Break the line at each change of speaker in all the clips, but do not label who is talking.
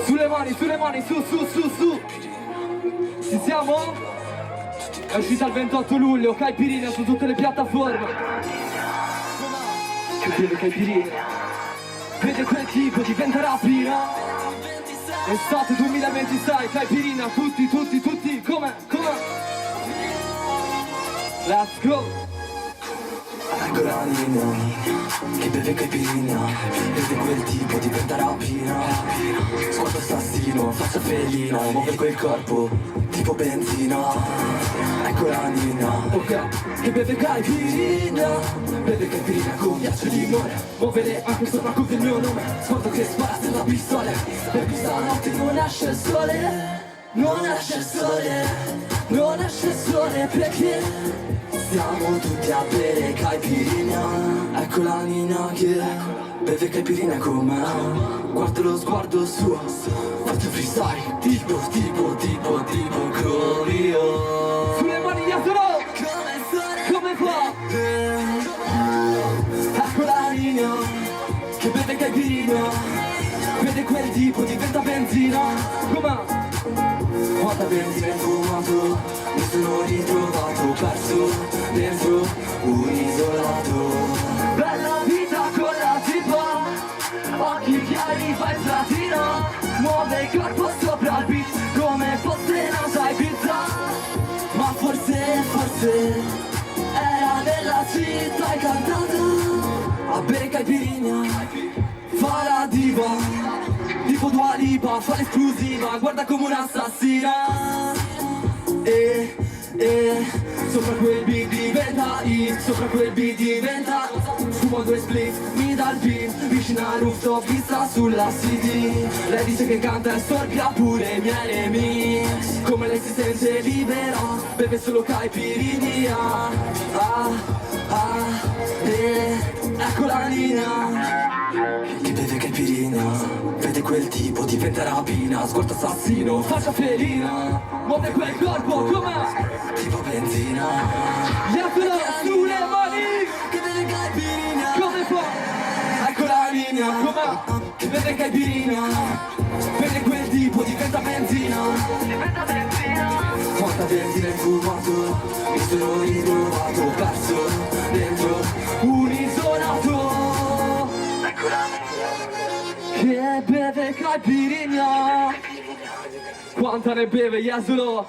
Sulle mani, su, su, su, su. Ci siamo? È uscita il 28 luglio, Caipirinha su tutte le piattaforme. Che beve Caipirinha. Vede quel tipo, diventa rapina. Estate 2026, Caipirinha, tutti, come? Let's go!
Ecco la linea che beve Caipirinha, vede quel tipo, diventa rapina. Sguardo assassino, faccia felina, muove quel corpo, tipo benzina. Ecco la linea, ok, che beve Caipirinha, beve Caipirinha con ghiaccio di limone, muove le anche sopra con il mio nome. Sguardo che spara senza pistole, perché stanotte non esce il sole. Non esce il sole, non esce il sole perché stiamo tutti a bere Caipirinha. Ecco la nina che beve Caipirinha con me. Guarda lo sguardo suo, faccio freestyle, tipo Crovio.
Sulle mani dietro! Come fa?
Ecco la nina che beve Caipirinha, vede quel tipo, diventa benzina.
Com'è?
Quanta benzina e fumato, mi sono ritrovato perso dentro un isolato.
Bella vita con la tipa, occhi chiari, fai platino, muove il corpo sopra il beat come fosse nata Ibiza.
Ma forse era nella città incantata a bere Caipirinha, fa la diva, tipo Dua Lipa, fa l'esclusiva, guarda come un'assassina. Sopra quel beat diventa hit, sopra quel beat diventa. Fumo due split, mi dà il beat, vicina al rooftop, vista sulla CD. Lei dice che canta e storpia pure i miei remix. Come lei si sente libera, beve solo Caipirinha. Ecco la linea che beve Caipirinha, vede quel tipo, diventa rapina. Sguardo assassino, faccia felina, muove quel corpo come tipo benzina.
Dietro, sulle mani!
Che beve Caipirinha,
Come fa?
ecco la linea
Com'è?
che beve Caipirinha, vede quel tipo, diventa benzina. Quanta benzina e fumato, mi sono ritrovato perso dentro un isolato. Ecco la
Che beve Caipirinha. Quanta ne beve, Jesolo?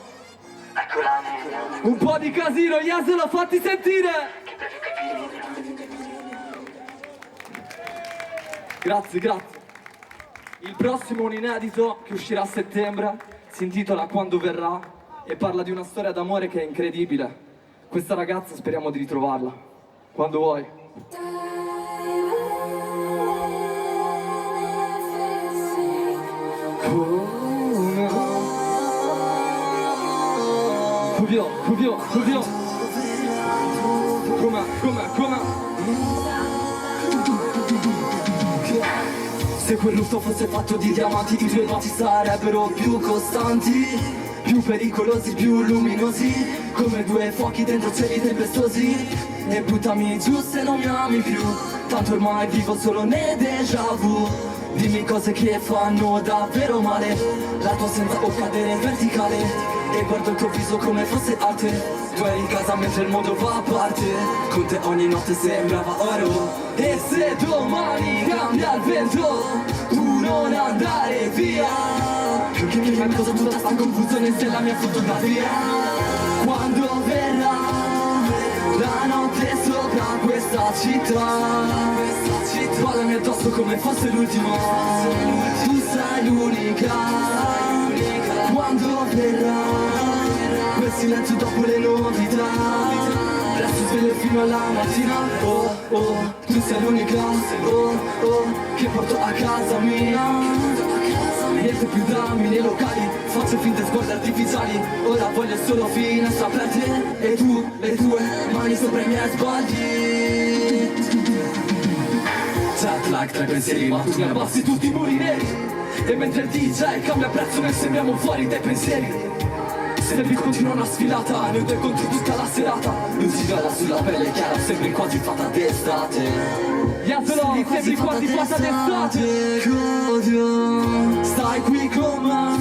Ecco la linea.
Un po' di casino, Jesolo, fatti sentire! Grazie. Il prossimo è un inedito che uscirà a settembre, si intitola Quando verrà e parla di una storia d'amore che è incredibile. Questa ragazza speriamo di ritrovarla. Quando vuoi. Fuvio. Com'è?
Se quel lutto fosse fatto di diamanti, i tuoi baci sarebbero più costanti, più pericolosi, più luminosi, come due fuochi dentro cieli tempestosi. E buttami giù se non mi ami più, tanto ormai vivo solo nei déjà vu. Dimmi cose che fanno davvero male, la tua senza o cadere in verticale. E guardo il tuo viso come fosse arte, tu eri in casa mentre il mondo va a parte. Con te ogni notte sembrava oro. E se domani cambia il vento, tu non andare via, perché mi fai cosa tutta sta confusione se la mia fotografia. Quando verrà la notte sopra questa città, ballami addosso come fosse l'ultima. Tu sei l'unica. Quando verrà quel silenzio dopo le novità, resto sveglio fino alla mattina. Oh, tu sei l'unica. Oh, che porto a casa mia. Niente più drammi nei locali, faccio finte sguardi artificiali. Ora voglio solo finestre aperte e tu, le tue mani sopra i miei sbagli. Jet lag tra i pensieri, ma tu mi abbassi tutti i muri neri. E mentre il DJ cambia prezzo noi sembriamo fuori dai pensieri. Se il beat continua una sfilata, noi due contro tutta la serata. Luci viola sulla pelle chiara, sembri quasi fatta d'estate.
Yasolo, sembri quasi fatta d'estate.
Che odio, stai qui con me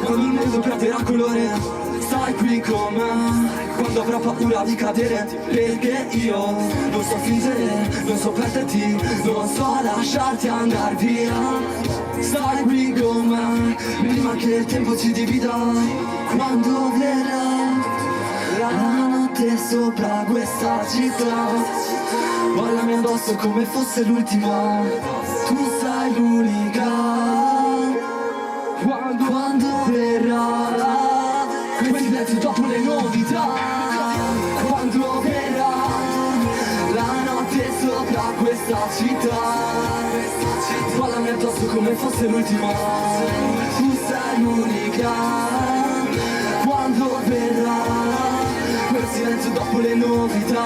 quando il mondo perderà colore. Stai qui con me quando avrò paura di cadere. Perché io non so fingere, non so perderti, non so lasciarti andar via. Stai qui con me prima che il tempo ci divida. Quando verrà la notte sopra questa città, guardami addosso come fosse l'ultima. Tu sei l'unica. Quando verrà quel silenzio dopo le novità. Quando verrà la notte sopra questa città, guardami addosso come fosse l'ultima. Tu sei l'unica. Quando verrà quel silenzio dopo le novità,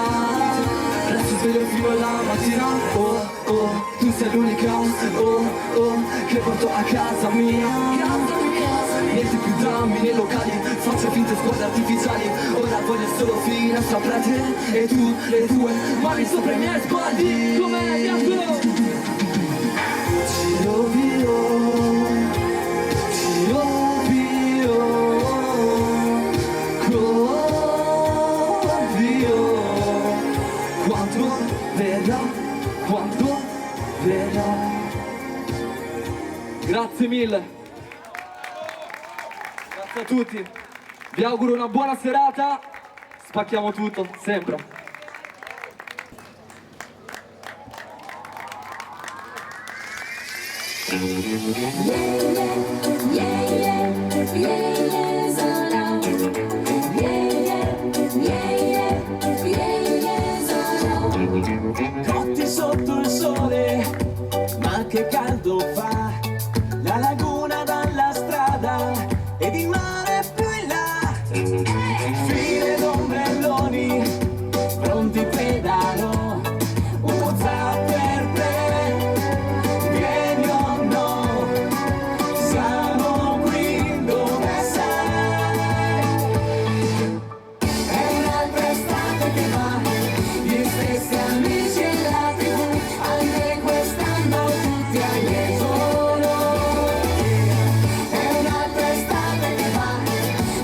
resto sveglio fino alla mattina. Oh, oh, tu sei l'unica. Oh, oh, che porto a casa mia. Niente più drammi nei locali, faccio finte squadre artificiali. Ora voglio solo finestra, prete e tu, le tue mani sopra i miei spalli.
Com'è, Yasolo?
Ci ovvio, ci ovvio, ovvio. Quando verrà, quando verrà.
Grazie mille. Grazie a tutti. Vi auguro una buona serata. Spacchiamo tutto, sempre.
Cotti sotto il sole, ma che caldo fa. La laguna dalla strada ed il mare più in là. File d'ombrelloni, pronti pedalo. Un WhatsApp per te, vieni o no. Siamo qui dove sei. È un'altra estate che va, gli stessi amici e la TV. Anche quest'anno tutti ai miei solo. È un'altra estate che va,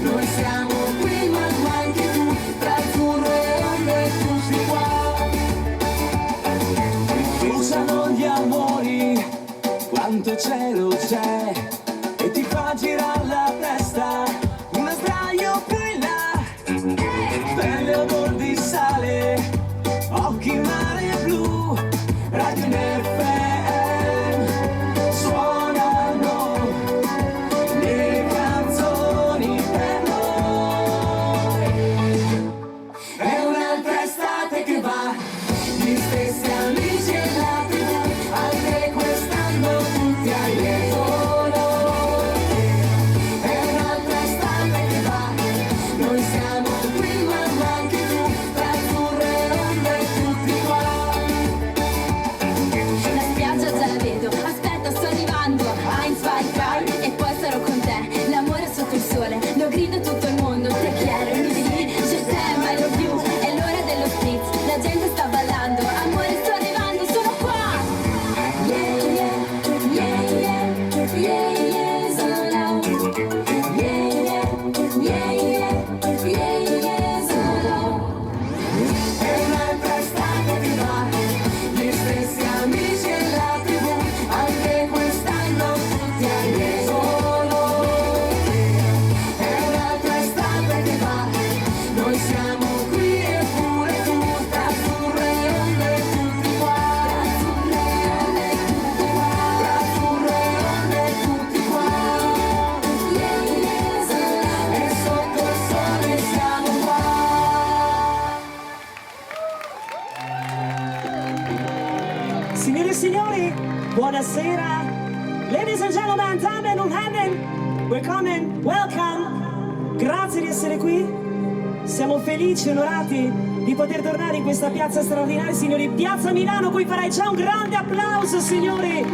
noi siamo qui ma anche tu. Tra azzurro e onde tutti qua. Bruciano gli amori, quanto cielo c'è, e ti fa girare la testa, un sdraio più in là. Pelle odor di sale, occhi mare blu, radio in FM, suonano le canzoni per noi. È un'altra estate che va, gli stessi amici e la TV, anche quest'anno tutti ai miei solo. È un'altra estate che va, noi siamo qui ma anche tu, tra azzurro e onde tutti qua.
La spiaggia già la vedo, aspetta sto arrivando. Eins, zwei, drei e poi sarò con te. L'amore sotto il sole, lo grido a tutto il mondo. Te quiero, mi di, je t'aime, I love you. È l'ora dello spritz, la gente sta ballando. Amore sto arrivando, sono qua. Yeah, yeah, yeah, yeah, yeah, yeah, sono là. Yeah, yeah, yeah, yeah, yeah, sono là.
È un'altra estate che va, gli stessi amici e la TV, anche quest'anno tutti ai miei solo. È un'altra estate che va, noi siamo qui e pure tu, tra azzurro e onde tutti qua. Tra azzurro e onde tutti qua. E sotto il sole siamo qua.
Signore e signori, buonasera. Ladies and gentlemen, Damen und Herren, willkommen, welcome. Grazie di essere qui. Siamo felici e onorati di poter tornare in questa piazza straordinaria, signori. Piazza Milano, cui farei già un grande applauso, signori.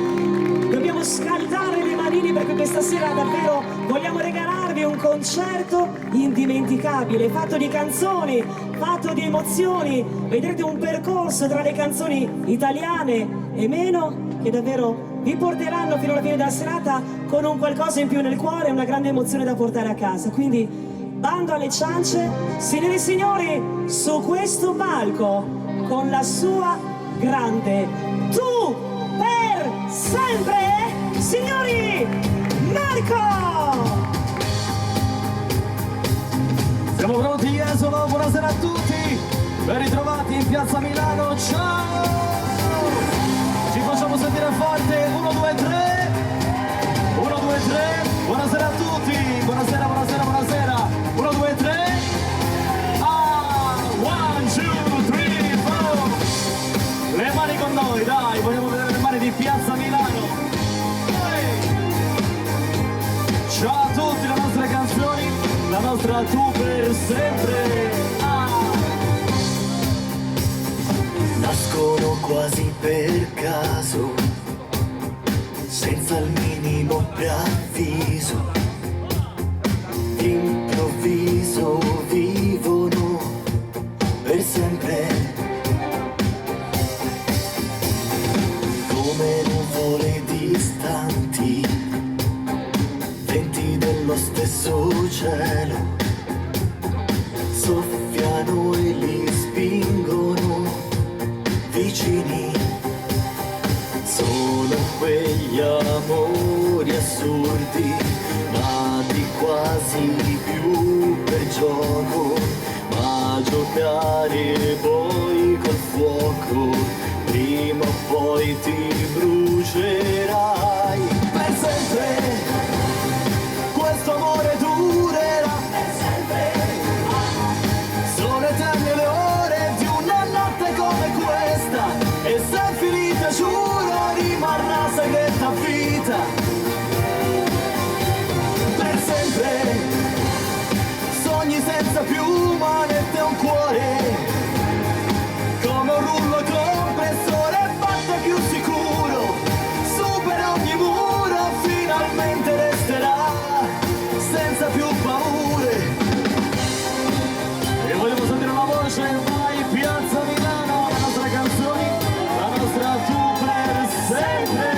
Dobbiamo scaldare le manine per che questa sera davvero vogliamo regalarvi un concerto indimenticabile, fatto di canzoni, fatto di emozioni. Vedrete un percorso tra le canzoni italiane e meno che davvero vi porteranno fino alla fine della serata con un qualcosa in più nel cuore e una grande emozione da portare a casa. Quindi bando alle ciance, signore e signori, su questo palco con la sua grande Tu per sempre, signori, Marco!
Siamo pronti, Jesolo, buonasera a tutti, ben ritrovati in Piazza Milano, ciao! Ci facciamo sentire forte, 1, 2, 3, 1, 2, 3, buonasera a tutti, buonasera, buonasera, buonasera, 1, 2, 3, 1, 2, 3, 4, le mani con noi, dai, vogliamo vedere le mani di Piazza Milano. Ciao a tutti, le nostre canzoni, la nostra Tu per sempre.
Nascono quasi per caso, senza il minimo preavviso, d'improvviso vivono per sempre, come nuvole distanti, venti dello stesso cielo, soffiano e li spingono vicini. Sono quegli amori assurdi, nati quasi più per gioco, ma giocare poi col fuoco, prima o poi ti brucerai. Per sempre questo amore durerà, per sempre sono eterne le ore di una notte come questa, e se è finita giuro rimarrà segreta vita. Per sempre sogni senza più manette e un cuore, come un rullo compressore fatto più sicuro, supera ogni muro, finalmente resterà senza più paure. E vogliamo sentire una voce, vai Piazza Milano, le nostre canzoni, la nostra Tu per sempre.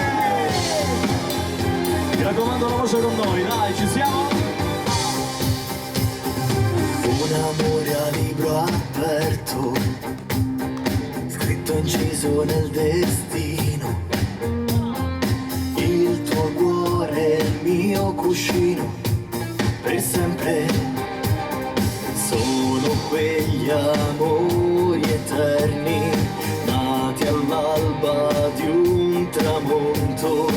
Mi raccomando, la voce con noi, dai, ci siamo? Un amore a libro aperto, scritto inciso nel destino, il tuo cuore è il mio cuscino, per sempre. Sono quegli amori eterni, nati all'alba di un tramonto,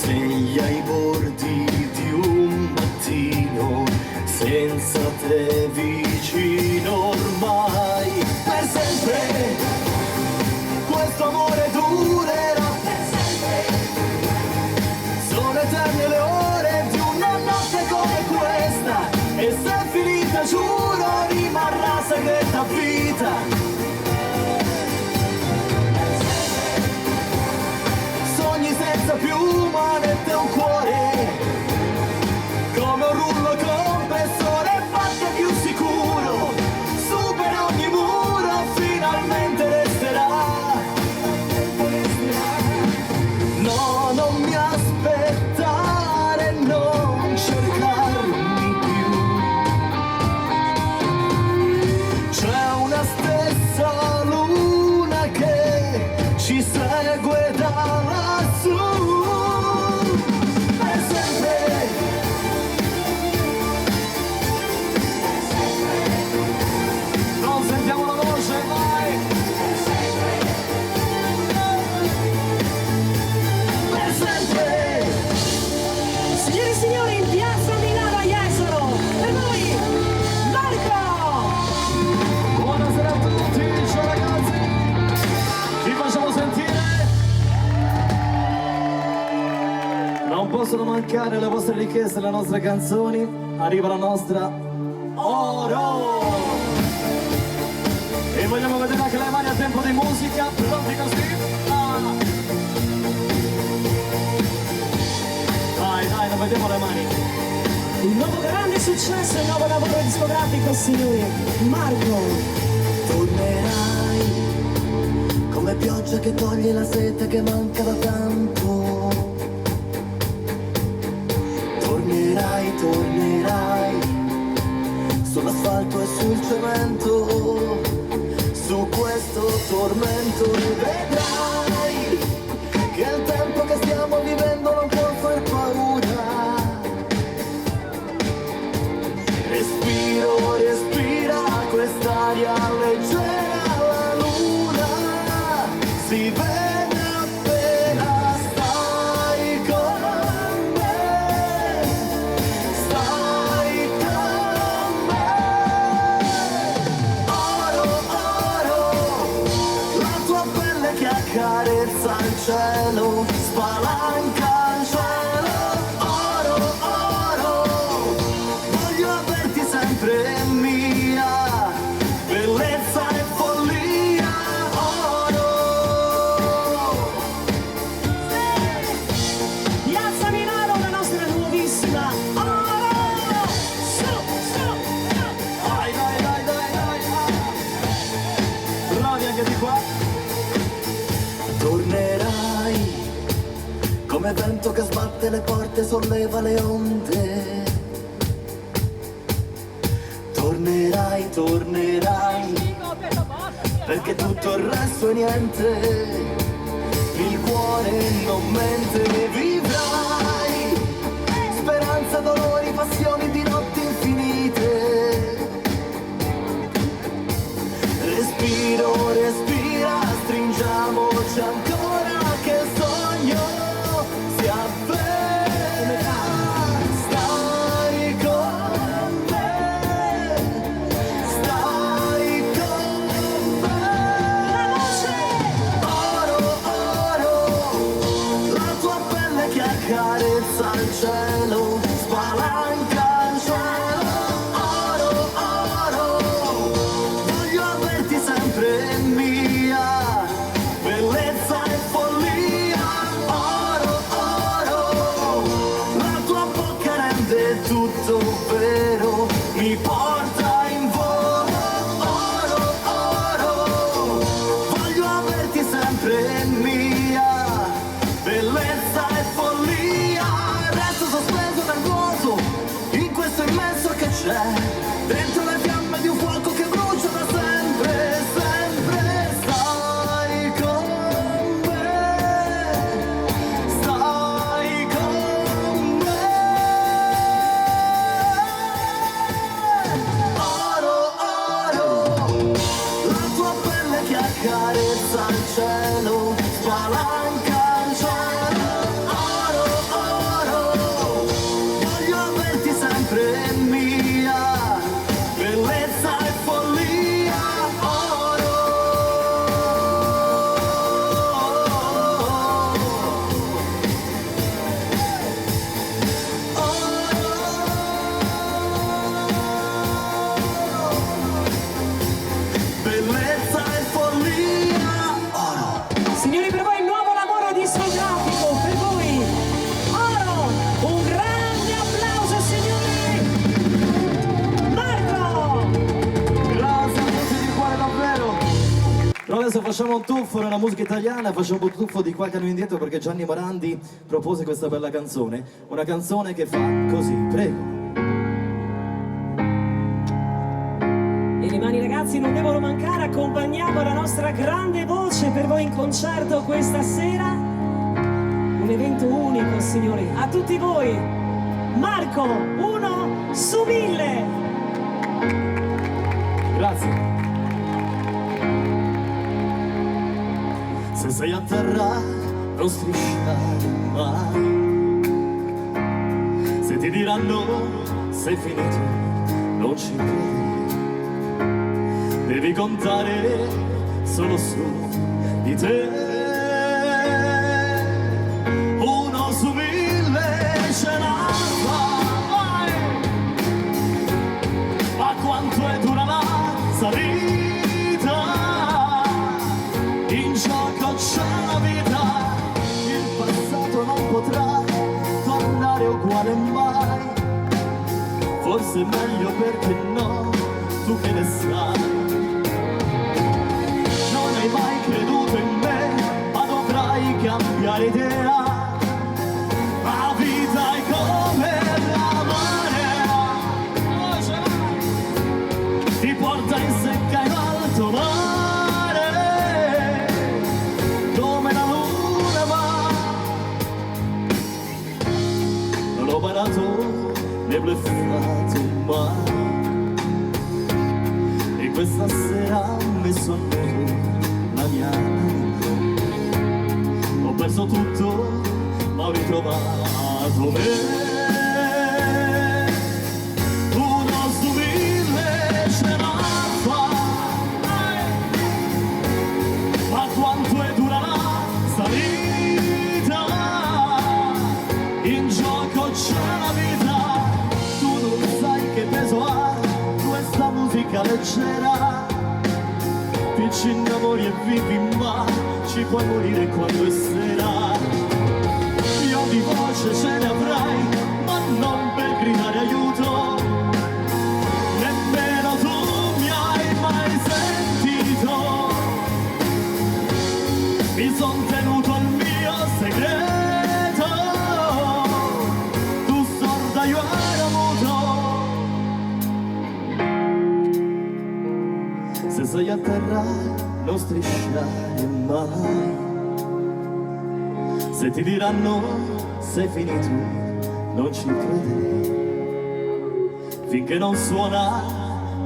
svegli ai bordi di un mattino, senza te vicino ormai. Per sempre questo amore durerà, per sempre sono eterne le ore di una notte come questa, e se è finita giuro rimarrà segreta vita. Sogni senza più manette e un cuore, come un rullo compressore fatto più sicuro, supera ogni muro, finalmente resterà. No, non mi aspettare, non cercarmi più, c'è una stessa luna che ci segue da lassù. Per sempre non sentiamo la voce, vai. Per sempre
Signore e signori, in Piazza Milano a Jesolo, per voi, Marco!
Buonasera a tutti, ciao ragazzi, ci facciamo sentire? Non possono mancare le vostre richieste, le nostre canzoni, arriva la nostra Oro! E vogliamo vedere anche le mani a tempo di musica, pronti così? Dai, dai,
non vediamo le mani. Il nuovo grande successo, il nuovo lavoro discografico, signori. Marco.
Tornerai come pioggia che toglie la sete che manca da tanto. Tornerai, tornerai sull'asfalto e sul cemento, su questo tormento, e vedrai che il tempo che stiamo vivendo non può far paura. Respiro, respira quest'aria leggera, la luna si vede appena stai con me, stai con me. Oro, oro, la tua pelle che accarezza il cielo, spalanca il cielo. Oro, oro, voglio averti sempre mia, bellezza e follia. Oro.
Piazza Milano, la nostra nuovissima. Oro! Su, su, su.
Dai, dai, dai, dai, dai.
Bravi anche di qua.
Tornerai come vento che sbatte le porte, solleva le onde. Tornerai, tornerai, perché tutto il resto è niente. Il cuore non mente, vivrai speranza, dolori, passioni di notti infinite. Respiro, respira, stringiamoci ancora che il sogno si avvera. Stai con me, stai con me. Oro, oro, la tua pelle che accarezza il cielo, spalanca il cielo. Oro, oro, voglio averti sempre mia, bellezza e follia. Oro, oro, la tua bocca rende tutto vero, mi porta in volo. Oro, oro, voglio averti sempre mia, bellezza e follia. Resto sospeso nel vuoto, in questo immenso che c'è, dentro le fiamme di un fuoco che brucia da sempre, sempre. Stai con me, stai con me. Oro, oro, la tua pelle che accarezza il cielo, spalanca il cielo. Oro, oro, voglio averti sempre mia, bellezza e follia. Oro. Bellezza e follia. Oro.
Signori, per voi il nuovo lavoro discografico, per voi Oro, un grande applauso, signori. Marco!
Grazie, grazie di cuore davvero. Però adesso facciamo un tuffo nella musica italiana, facciamo un tuffo di qualche anno indietro perché Gianni Morandi propose questa bella canzone. Una canzone che fa così, prego.
E le mani, ragazzi, non devono mancare, accompagniamo la nostra grande voce per voi in concerto questa sera. Un evento unico, signori, a tutti voi. Marco, 1 su 1000.
Grazie. Se sei a terra non strisciare mai. Se ti diranno sei finito, non ci credi. Devi contare solo su di te. 1 su 1000 ce la fai. Ma quanto è dura la salita, in gioco c'è la vita. Il passato non potrà tornare uguale male mai. Forse è meglio perché no, tu che ne sai. Non hai mai creduto in me, ma dovrai cambiare idea. La vita è come la marea, ti porta in secca in alto mare, come la luna va. Non ho barato né bleffato mai, e questa sera ho messo a nudo la mia anima. Ho perso tutto, ma ho ritrovato me. Uno su mille ce la fa, ma quanto è dura la salita? In gioco c'è la vita, tu non sai che peso ha questa musica leggera. Ti ci innamori e vivi, ma ci puoi morire quando è sera. Io di voce ce ne avrai, ma non per gridare aiuto. Nemmeno tu mi hai mai sentito. Mi son tenuto al mio segreto. Tu sorda, io ero muto. Se sei a terra non strisciare mai. Se ti diranno sei finito, non ci credere. Finché non suona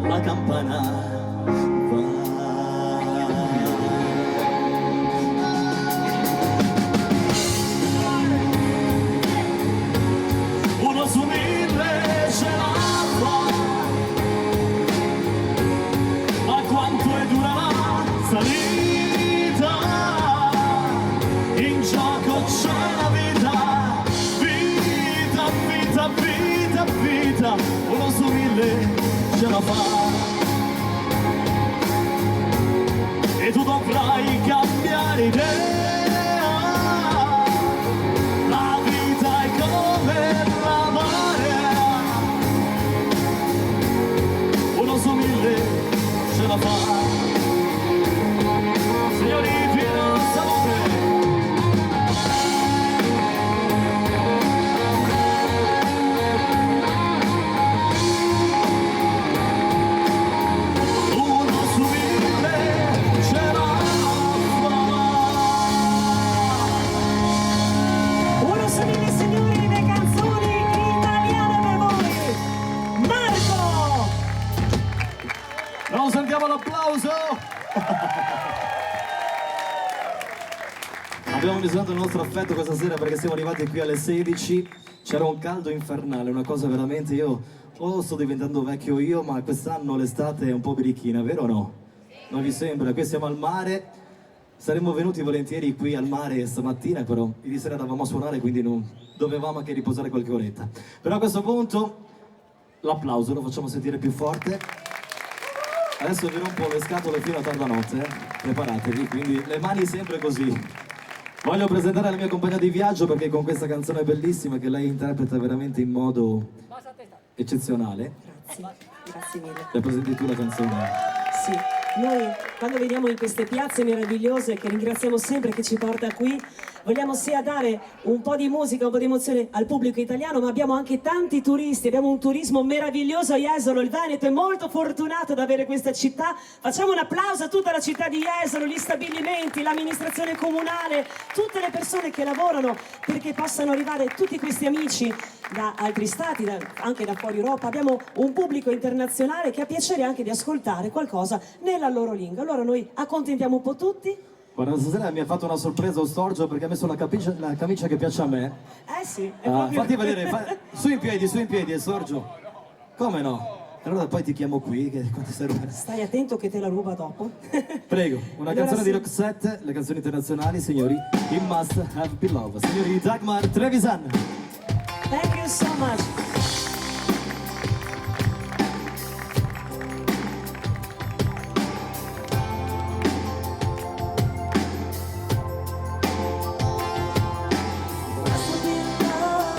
la campana, vai. Uno su mille ce la fa, ma quanto è dura la salita? In gioco c'è la vita, vita, vita, vita, vita. Uno su mille ce la fa, e tu dovrai cambiare idea. La vita è come la marea, uno su mille ce la fa. Signori, pieno salute. Sentiamo l'applauso. Abbiamo misurato il nostro affetto questa sera perché siamo arrivati qui alle 16. C'era un caldo infernale, una cosa veramente, io sto diventando vecchio io, ma quest'anno l'estate è un po' birichina, vero o no? Non vi sembra? Qui siamo al mare, saremmo venuti volentieri qui al mare stamattina, però ieri sera eravamo a suonare, quindi non dovevamo anche riposare qualche oretta. Però a questo punto l'applauso lo facciamo sentire più forte. Adesso vi rompo le scatole fino a tarda notte, preparatevi, quindi le mani sempre così. Voglio presentare la mia compagna di viaggio perché con questa canzone bellissima che lei interpreta veramente in modo eccezionale.
Grazie mille.
Le presenti tu la canzone?
Sì, noi quando veniamo in queste piazze meravigliose che ringraziamo sempre che ci porta qui, vogliamo sia dare un po' di musica, un po' di emozione al pubblico italiano, ma abbiamo anche tanti turisti, abbiamo un turismo meraviglioso a Jesolo, il Veneto è molto fortunato ad avere questa città. Facciamo un applauso a tutta la città di Jesolo, gli stabilimenti, l'amministrazione comunale, tutte le persone che lavorano perché possano arrivare tutti questi amici da altri stati, anche da fuori Europa. Abbiamo un pubblico internazionale che ha piacere anche di ascoltare qualcosa nella loro lingua. Allora noi accontentiamo un po' tutti.
Guarda, stasera mi ha fatto una sorpresa Ostorgio perché ha messo la camicia che piace a me.
Eh sì, è proprio...
Fatti vedere, su in piedi, Ostorgio. Come no? Allora poi ti chiamo qui, che quanto sei rubato.
Stai attento che te la ruba dopo.
Prego, una
Allora
canzone
sì.
di Roxette, le canzoni internazionali, signori, You Must Have Been Love. Signori di Dagmar Trevisan.
Thank you so much.
Must have been love.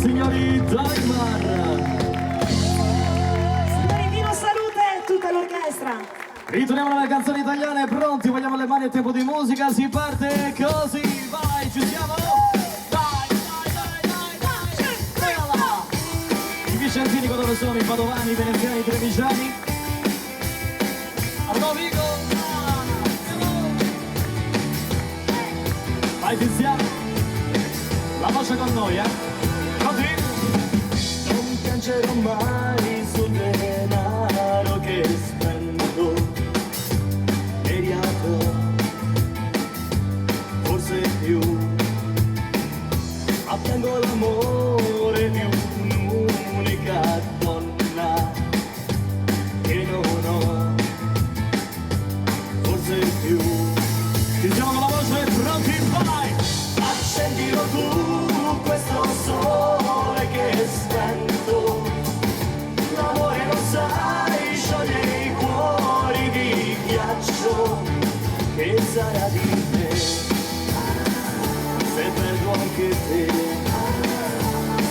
signori Daimar.
Signori, Dino Salute e tutta l'orchestra.
Ritorniamo alle canzoni italiane, pronti? Vogliamo le mani a tempo di musica, si parte così, vai, ci siamo? I vicentini con dove sono? I padovani, i veneziani, i trevigiani. Arnovigo. Vai Tiziano. La voce con noi, Così.
Non piangerò mai sul denaro che spendo e riavrò forse più, ma piango l'amore di un'unica donna che non ho forse più.
Ci siamo con la voce, pronti, vai!
Accendilo tu questo sole che spento, l'amore lo sai scioglie i cuori di ghiaccio, che sarà di me se perdo anche te,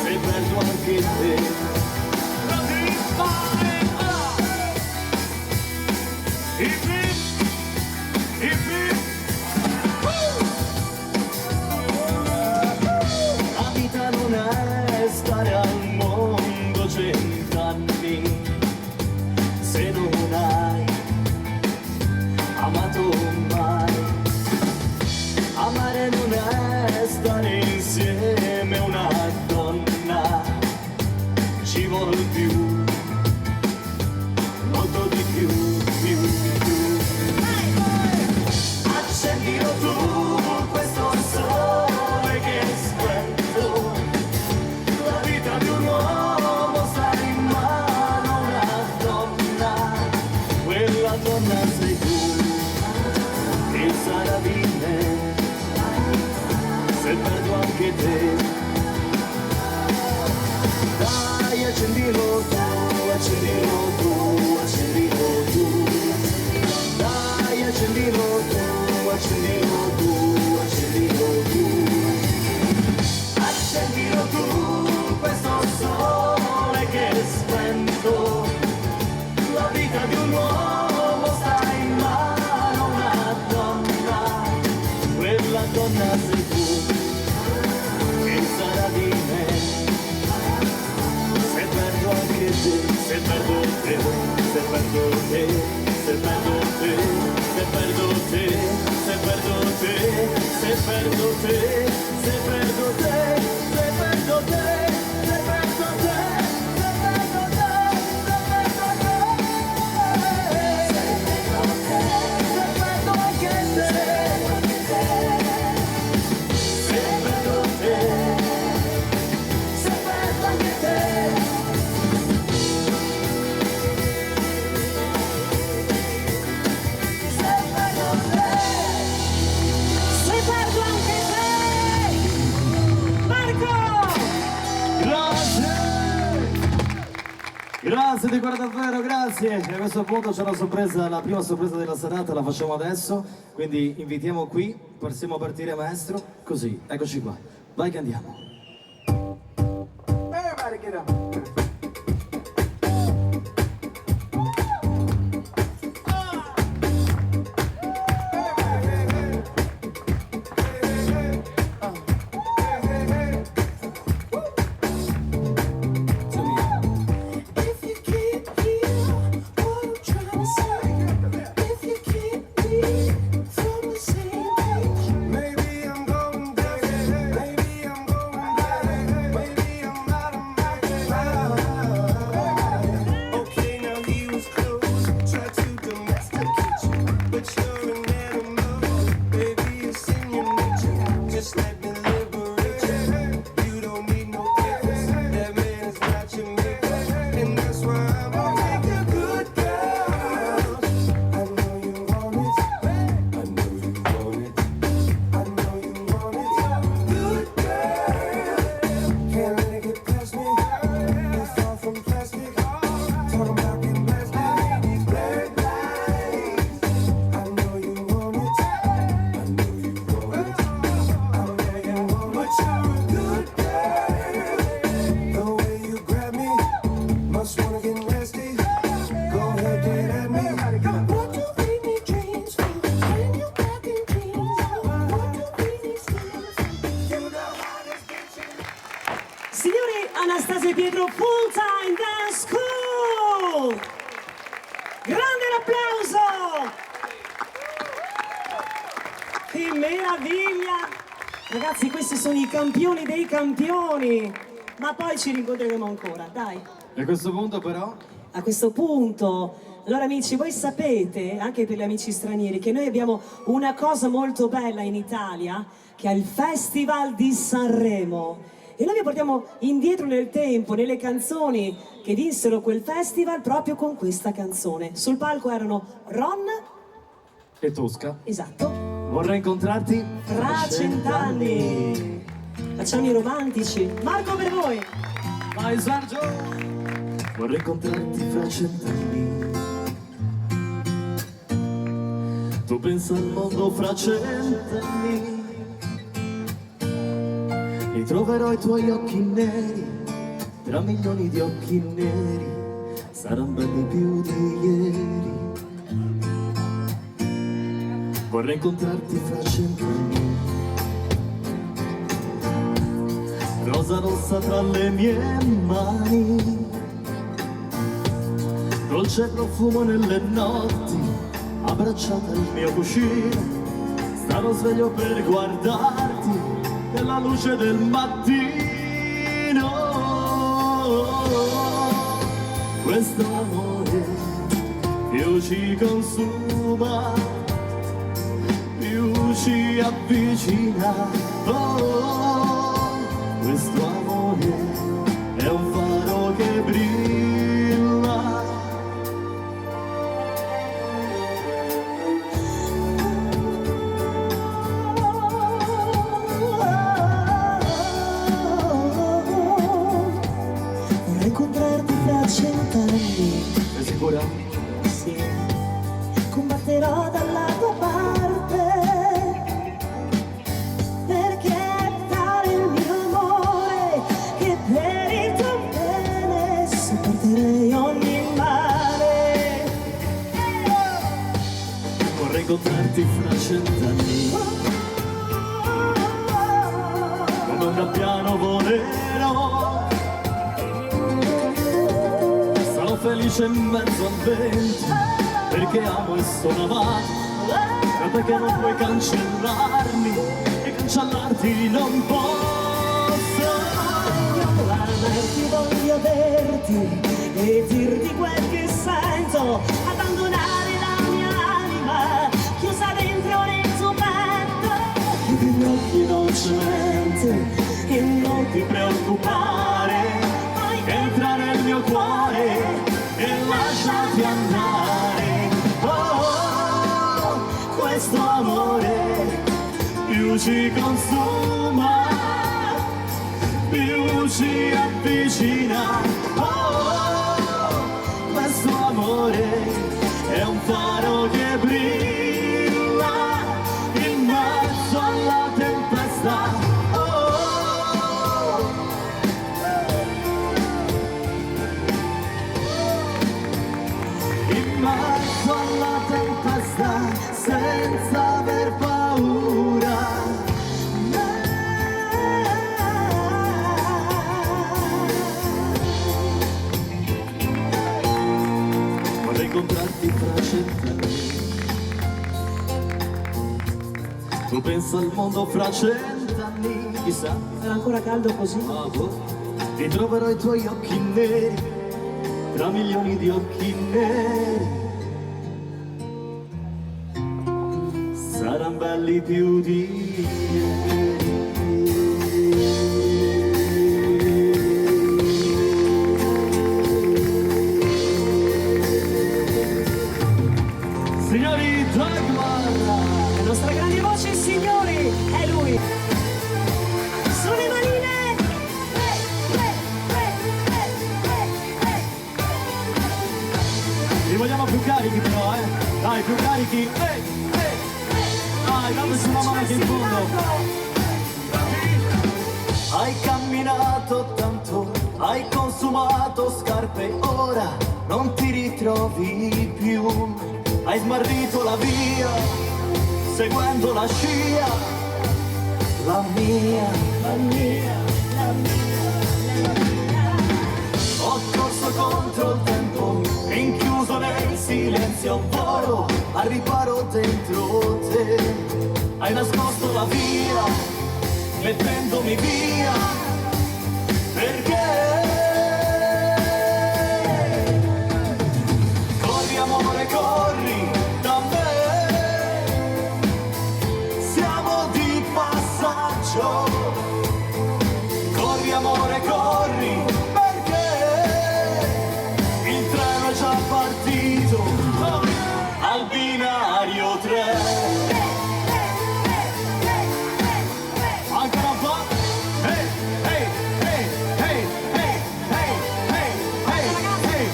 se perdo anche te.
Pronti, vai! Hip hip, hip hip.
La vita non è stare al mondo 100 anni se non hai amato mai. Amare non è stare insieme a una donna, ci vuol più, molto di più, più. Accendilo tu questo sole che spento, la vita di un uomo sta in mano a una donna, quella donna sei tu, che sarà di me se perdo anche te. Dai, accendilo tu, accendilo tu, accendilo tu. Dai, accendilo tu, accendilo tu, accendilo tu. Accendilo tu, questo sole che spento, la vita di un uomo sta in mano a una donna, quella donna sei tu, che sarà di me se perdo anche te, se perdo te, se perdo te, se perdo te, se perdo te, se perdo te, se perdo te, se perdo te, se perdo te, se perdo te, se perdo te, se perdo te, se perdo anche te, se perdo te, se perdo anche te.
Se perdo anche te. Marco!
Grazie di cuore davvero, grazie. E a questo punto c'è una sorpresa, la prima sorpresa della serata la facciamo adesso, quindi invitiamo qui, possiamo partire maestro, così, eccoci qua, vai che andiamo.
Everybody get up.
If you can't hear what I'm trying to say, if you can't be from the same page, maybe I'm going crazy, maybe I'm going crazy, maybe I'm out of my mind.
Anastasia e Pietro Full Time Dance School! Grande applauso! Che meraviglia! Ragazzi, questi sono i campioni dei campioni! Ma poi ci rincontreremo ancora, dai!
E a questo punto però...
A questo punto, allora amici, voi sapete, anche per gli amici stranieri, che noi abbiamo una cosa molto bella in Italia, che è il Festival di Sanremo. E noi vi portiamo indietro nel tempo, nelle canzoni che vinsero quel festival proprio con questa canzone. Sul palco erano Ron,
E Tosca.
esatto,
Vorrei incontrarti
fra 100 anni. Facciamo i romantici. Marco per voi.
Vai Sergio! Vorrei incontrarti fra 100 anni. Tu pensa al mondo fra 100 anni. Ritroverò i tuoi occhi neri, tra milioni di occhi neri, saranno belli più di ieri. Vorrei incontrarti fra 100 anni. Rosa rossa tra le mie mani, dolce profumo nelle notti, abbracciata al mio cuscino, starò sveglio per guardarti nella luce del mattino. Questo amore più ci consuma, più ci avvicina. Oh, questo amore è un faro che brilla.
Vorrei incontrarti fra 100 anni.
Sei sicura?
Sì, combatterò dalla tua parte, perché dare il mio amore, che per il tuo bene sopporterei ogni male.
Vorrei incontrarti fra 100 anni. Come un gabbiano volerò, sarò felice in mezzo al vento, perché amo e sono amato, ma perché non puoi cancellarmi e cancellarti non posso.
Voglio averti e dirti quel che sento, abbandonare la mia anima chiusa dentro nel tuo petto.
Chiudi gli occhi dolcemente e non ti preoccupare, entra nel mio cuore e lasciati andare. Oh, questo amore più ci consuma, più ci avvicina. Oh, questo amore è un faro che brilla in mezzo alla tempesta. In mezzo alla tempesta, senza aver paura. Vorrei incontrarti fra 100 anni. Tu pensa al mondo fra 100 anni, chissà.
Sarà ancora caldo così?
Ah, boh. Ritroverò i tuoi occhi neri, tra milioni di occhi neri, saranno belli più di ieri. Signori, Dagmar!
La nostra grande voce, signori, è lui. Sulle manine!
Li vogliamo più carichi però, eh? Dai, più carichi! Dai, dammi sulla mano anche in fondo! Hai camminato tanto, hai consumato scarpe, ora non ti ritrovi più. Hai smarrito la via, seguendo la scia, la mia, la mia, la mia, la mia. silenzio volo al riparo dentro te. Hai nascosto la via, mettendomi via, perché? Corri amore, corri da me, siamo di passaggio. Corri amore, corri, perché il treno è già partito al binario 3. Ancora un po'. Hey, hey, hey, hey, hey, hey, hey, hey, hey.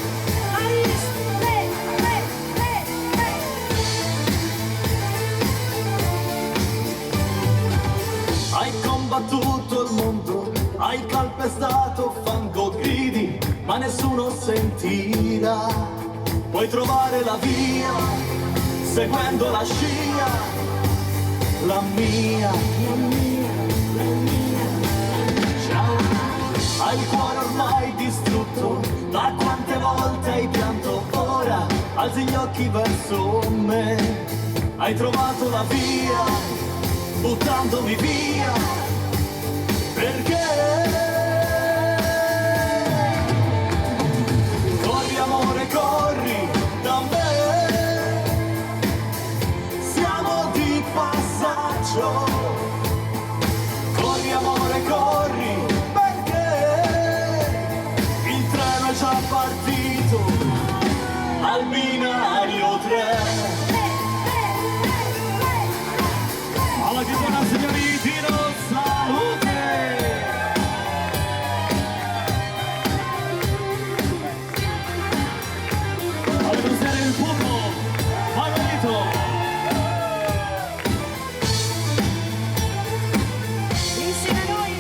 Hai combattuto il mondo, hai calpestato fango, gridi, ma nessuno sentirà. Puoi trovare la via, seguendo la scia, la mia, la mia, la mia. Ciao. Hai il cuore ormai distrutto, da quante volte hai pianto, ora alzi gli occhi verso me. Hai trovato la via, buttandomi via, perché? Corri amore, corri da me, siamo di passaggio. Corri amore, corri, perché il treno è già partito al binario 3. Alla che buona signori, tiro salute! Alla buonasera il pubblico, favorito!
Insieme a noi.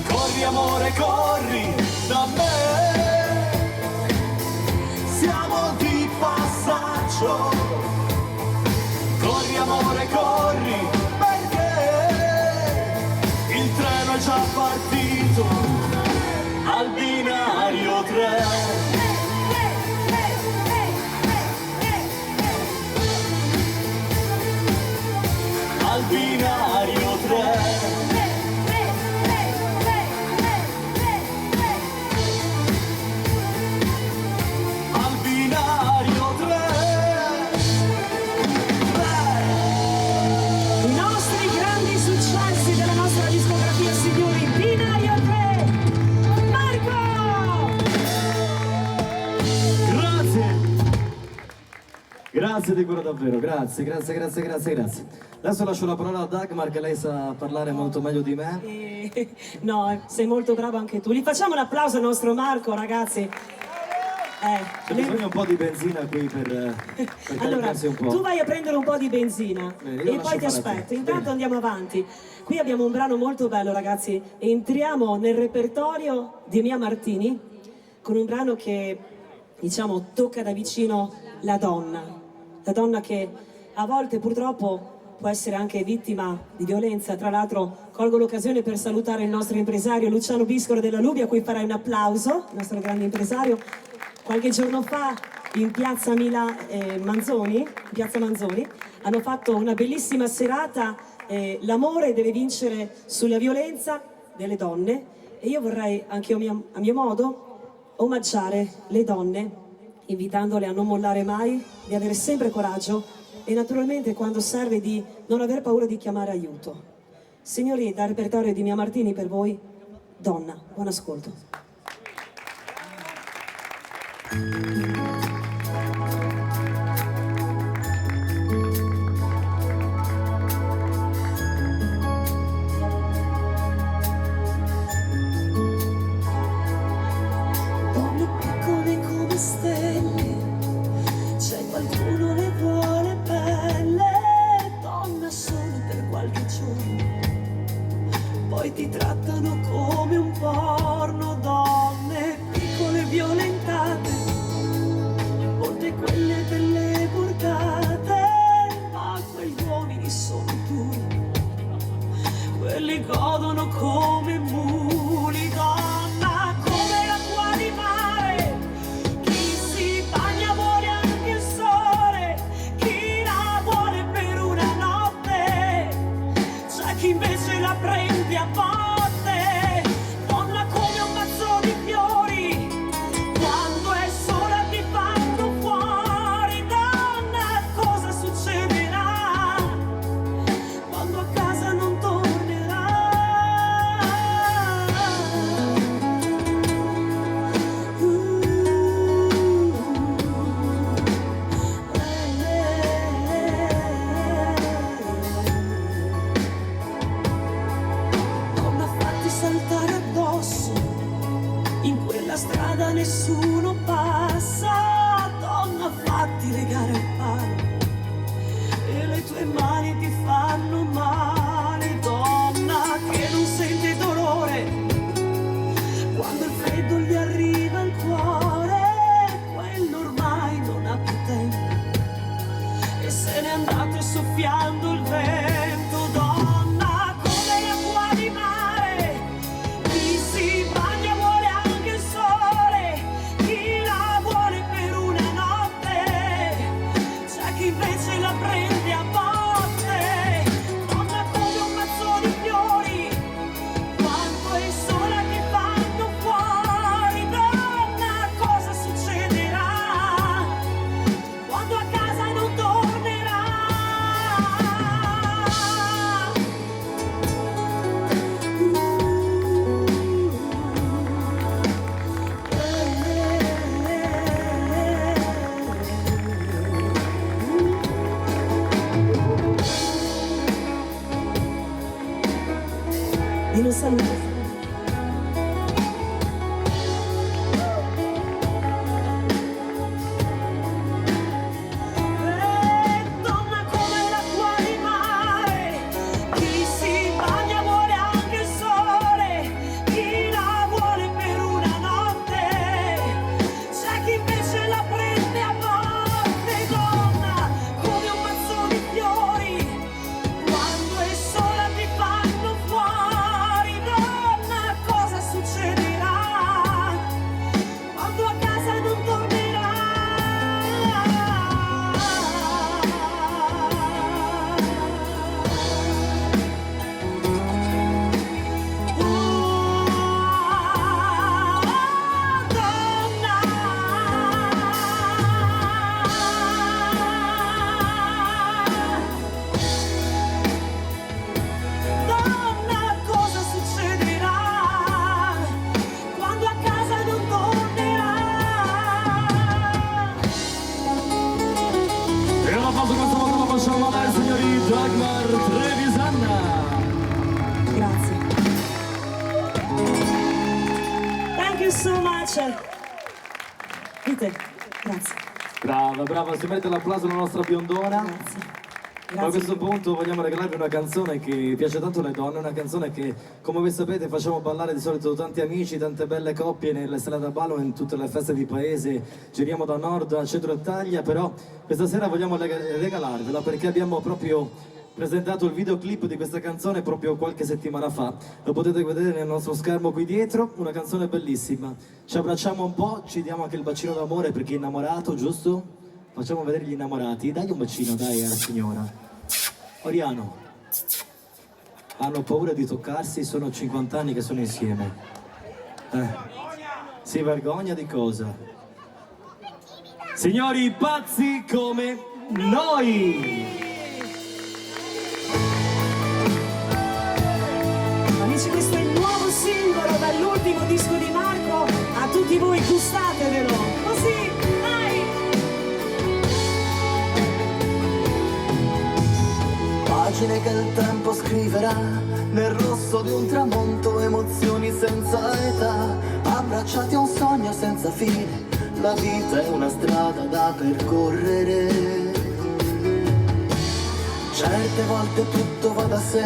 Corri amore, corri da me, siamo di passaggio. Corri amore, corri, il treno è già partito al binario 3. Al binario 3. Al binario 3.
I nostri grandi successi della nostra discografia, signori, binario 3, Marco!
Grazie! Grazie di cuore davvero, grazie, grazie, grazie, grazie, grazie. Adesso lascio la parola a Dagmar, che lei sa parlare molto meglio di me.
No, sei molto bravo anche tu. Gli facciamo un applauso al nostro Marco, ragazzi.
C'è bisogno un po' di benzina qui per
Allora,
caricarsi un po'.
tu vai a prendere un po' di benzina
Bene, io
e
lascio
poi ti
fare a te.
aspetto. Intanto
Bene.
andiamo avanti. Qui abbiamo un brano molto bello, ragazzi. Entriamo nel repertorio di Mia Martini con un brano che, diciamo, tocca da vicino la donna che a volte purtroppo può essere anche vittima di violenza. Tra l'altro colgo l'occasione per salutare il nostro impresario Luciano Biscoro della Lubia, a cui farei un applauso, il nostro grande impresario. Qualche giorno fa in piazza Manzoni, hanno fatto una bellissima serata, l'amore deve vincere sulla violenza delle donne, e io vorrei anche a mio modo omaggiare le donne, invitandole a non mollare mai, di avere sempre coraggio e naturalmente quando serve di non aver paura di chiamare aiuto. Signori, dal repertorio di Mia Martini per voi, Donna. Buon ascolto.
Donne piccole come stelle, c'è qualcuno le vuole belle, donna solo per qualche giorno, poi ti trattano come un porno. Donne piccole violentate,
in quella strada nessuno passa, donna fatti legare al palo e le tue mani ti fanno male, donna che non sente dolore quando il freddo gli arriva al cuore, quello ormai non ha più tempo e se n'è andato soffiando il vento, donna come l'acqua di mare, chi si bagna vuole anche il sole, chi la vuole per una notte, c'è chi invece la prende a botte, donna come un mazzo di fiori, quanto è sola che fanno fuori, donna cosa succederà quando a casa non tornerà? E non saluto. Donna come l'acqua di mare, chi si bagna vuole anche il sole, chi la vuole per una notte, c'è chi invece la prende a morte, donna come un mazzo di fiori, quando è sola ti fanno fuori, donna cosa succederà quando a casa non tornerà? Donna, cosa succederà quando a casa non tornerà?
E un applauso questa volta lo facciamo ai signori Dagmar Trevisanna.
Grazie. Thank you so much. Vite, grazie.
Brava, si mette l'applauso la nostra biondona.
Grazie.
Ma a questo punto vogliamo regalarvi una canzone che piace tanto alle donne, una canzone che, come voi sapete, facciamo ballare di solito tanti amici, tante belle coppie nelle strade da ballo, in tutte le feste di paese, giriamo da nord a centro Italia, però questa sera vogliamo regalarvela perché abbiamo proprio presentato il videoclip di questa canzone proprio qualche settimana fa, lo potete vedere nel nostro schermo qui dietro, una canzone bellissima, ci abbracciamo un po', ci diamo anche il bacino d'amore per chi è innamorato, giusto? Facciamo vedere gli innamorati, dai un bacino, dai, alla signora. Oriano, hanno paura di toccarsi, sono 50 anni che sono insieme. Si vergogna di cosa? Signori, pazzi come noi!
Amici, questo è il nuovo singolo dall'ultimo disco di Marco, a tutti voi gustatevelo, così, dai!
Pagine che il tempo scriverà nel rosso di un tramonto, emozioni senza età, abbracciati a un sogno senza fine, la vita è una strada da percorrere. Certe volte tutto va da sé,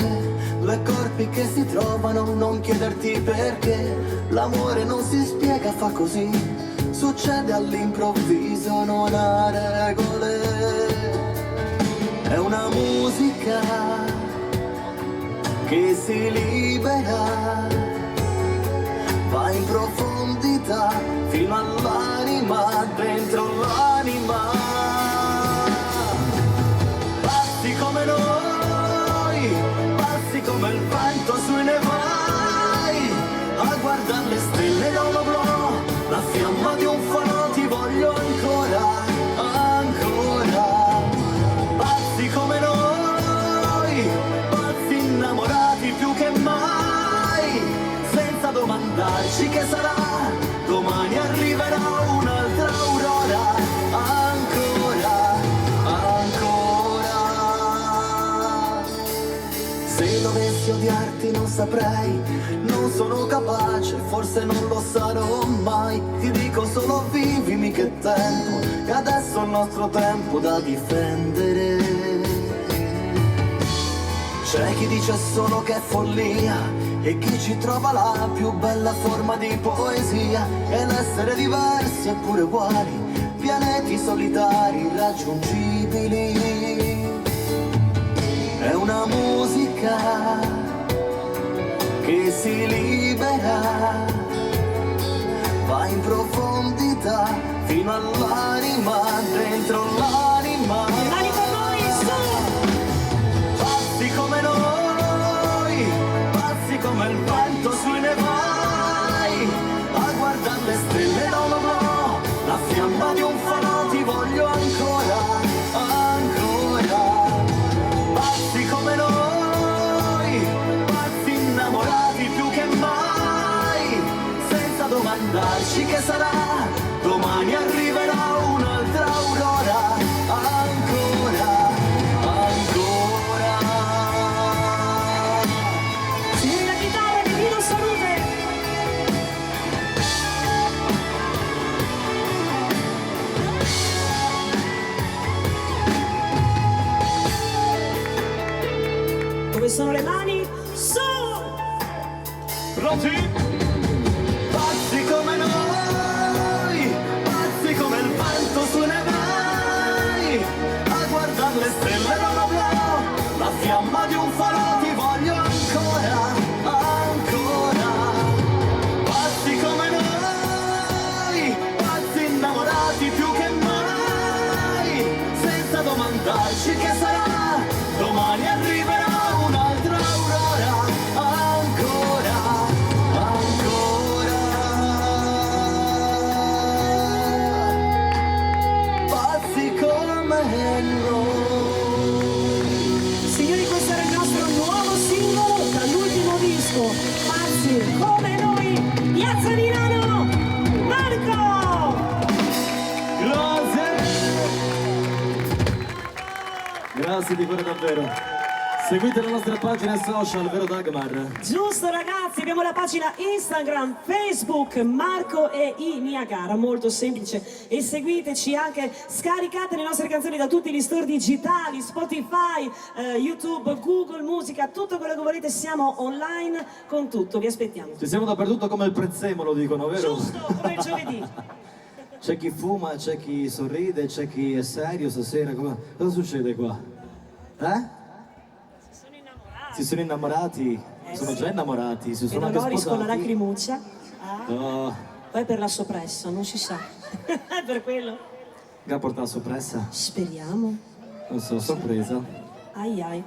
due corpi che si trovano, non chiederti perché, l'amore non si spiega, fa così, succede all'improvviso, non ha regole. È una musica che si libera, va in profondità fino all'anima, dentro l'anima. Passi come noi, passi come il vento sui nevai, a guardare le stelle da un oblò, la fiamma di un faro, ti voglio ancora, ancora. Pazzi come noi, pazzi innamorati più che mai, senza domandarci che sarà, domani arriverà un'altra aurora, ancora, ancora. Se dovessi odiarti non saprei, non
sono capace, forse non lo sarò mai. Ti dico solo vivimi che tempo, che adesso è il nostro tempo da difendere. C'è chi dice solo che è follia e chi ci trova la più bella forma di poesia, è l'essere diversi eppure uguali, pianeti solitari irraggiungibili. È una musica che si libera, va in profondità fino all'anima, dentro l'anima.
Mani con noi, su!
Pazzi come noi, pazzi come il vento sui nevai, a guardare le stelle, no no no, la fiamma di un falò, ti voglio ancora, ancora. Pazzi come noi, pazzi innamorati più che mai, senza domandarci che sarà, domani arriverà un'altra aurora, ancora, ancora.
Sì, la chitarra di Dino Salute! Dove sono le mani? Su!
Pronti? Pazzi come noi, pazzi come il vento su nevai, a guardare le stelle, no no no, la fiamma di un falò, ti voglio ancora, ancora. Pazzi come noi, pazzi innamorati più che mai, senza domandarci che sarà, domani arriverà un'altra aurora, ancora, ancora. Pazzi come noi.
Signori, questo era il nostro nuovo singolo dall'ultimo disco, Pazzi come noi, Piazza Milano, Marco!
Grazie! Grazie di cuore davvero. Seguite le nostre pagine social, vero Dagmar?
Giusto ragazzi, abbiamo la pagina Instagram, Facebook, Marco e I Niagara, molto semplice, e seguiteci anche, scaricate le nostre canzoni da tutti gli store digitali, Spotify, YouTube, Google Musica, tutto quello che volete, siamo online con tutto, vi aspettiamo.
Ci siamo dappertutto come il prezzemolo, dicono, vero?
Giusto, come il giovedì.
C'è chi fuma, c'è chi sorride, c'è chi è serio stasera. Cosa succede qua? Eh? Si sono innamorati, sono già innamorati, si sono
Vedo
anche
Loris con la
sposati.
lacrimuccia. Ah,
Oh,
poi per la soppressa, non si sa. Per quello.
che ha portato soppressa?
Speriamo.
Non so, sorpresa.
Ai ai.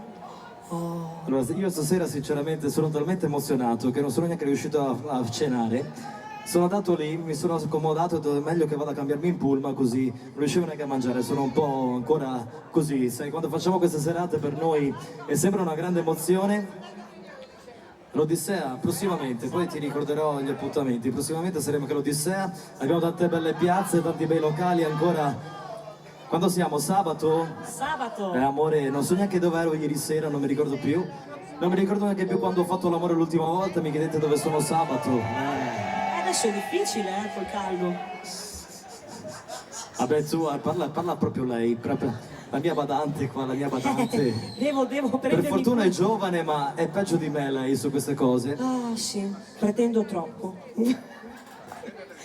Oh.
Allora, io stasera sinceramente sono talmente emozionato che non sono neanche riuscito a cenare. Sono andato lì, mi sono accomodato e ho detto è meglio che vada a cambiarmi in pullman, così non riuscivo neanche a mangiare, sono un po' ancora così, sai, quando facciamo queste serate per noi è sempre una grande emozione. L'Odissea prossimamente, poi ti ricorderò gli appuntamenti, prossimamente saremo anche all'Odissea, abbiamo tante belle piazze, tanti bei locali ancora. Quando siamo? Sabato?
Sabato.
Amore, non so neanche dove ero ieri sera, non mi ricordo più. Non mi ricordo neanche più quando ho fatto l'amore l'ultima volta, mi chiedete dove sono sabato.
Adesso è difficile, col caldo.
Vabbè, tu parla proprio lei, proprio la mia badante qua, la mia badante.
Devo
Per
prendermi
fortuna è
cura.
giovane, ma è peggio di me lei su queste cose.
Ah, sì, pretendo troppo.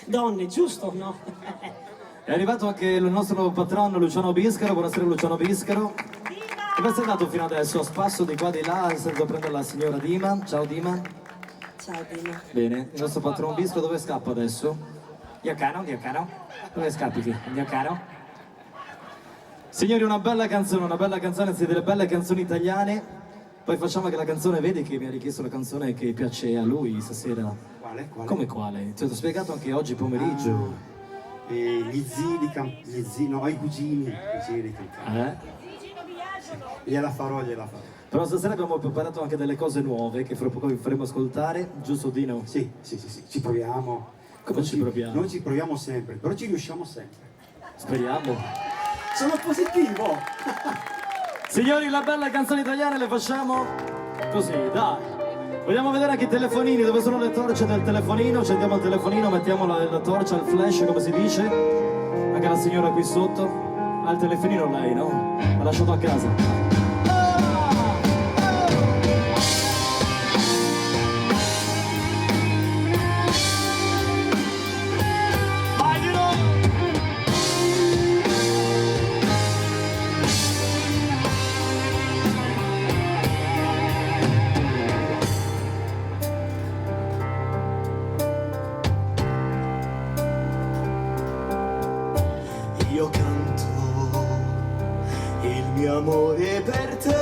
Donne, giusto? No.
È arrivato anche il nostro patrono Luciano Biscaro, buonasera Luciano Biscaro. Dove sei andato fino adesso? A spasso di qua di là, è stato a prendere la signora Dima. Ciao Dima.
Ciao, Dino.
Bene, il nostro patrono Biscaro dove scappa adesso? Diacano. Dove scappi? Diacano. Signori, una bella canzone, siete delle belle canzoni italiane. Poi facciamo anche la canzone, vedi che mi ha richiesto la canzone che piace a lui stasera.
Quale?
Come quale? Ti ho spiegato anche oggi pomeriggio.
Gli zii, no, i cugini di Campania. Gliela farò.
Però stasera abbiamo preparato anche delle cose nuove che fra poco vi faremo ascoltare, giusto Dino?
Sì, ci proviamo.
Come ci proviamo?
Noi ci proviamo sempre, però ci riusciamo sempre.
Speriamo.
Sono positivo!
Signori, la bella canzone italiana le facciamo così, dai. Vogliamo vedere anche i telefonini, dove sono le torce del telefonino? Accendiamo il telefonino, mettiamo la torcia, il flash, come si dice. Anche la signora qui sotto. Ha il telefonino lei, no? L'ha lasciato a casa. Io canto il mio amore per te,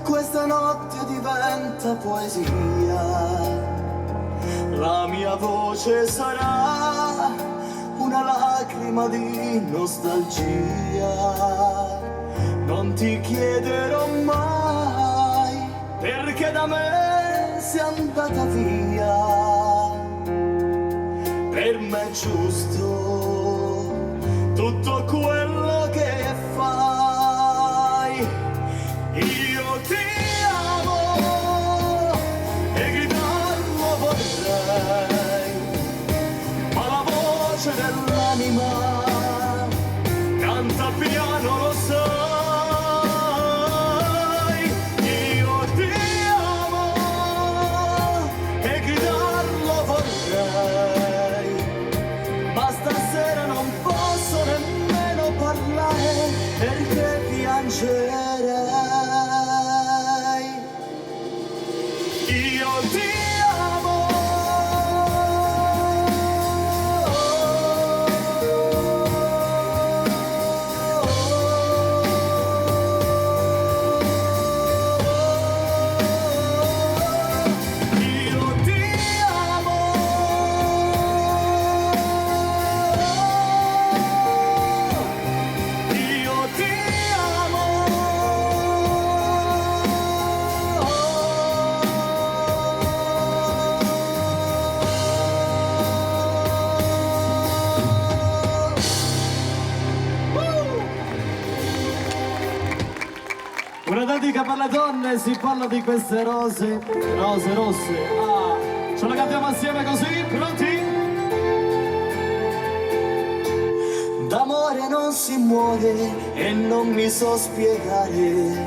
questa notte diventa poesia, la mia voce sarà una lacrima di nostalgia, non ti chiederò mai perché da me sei andata via, per me è giusto tutto quello che fai. Io ti amo e gridarlo vorrei, ma la voce dell'anima canta piano, lo sai. Io ti amo e gridarlo vorrei, ma stasera non posso nemmeno parlare perché piangerei. Io ti amo. Io ti amo. Io ti amo. Una dedica per le donne, si parla di queste rose rosse. Ah, ce la cantiamo assieme così, pronti? D'amore non si muore e non mi so spiegare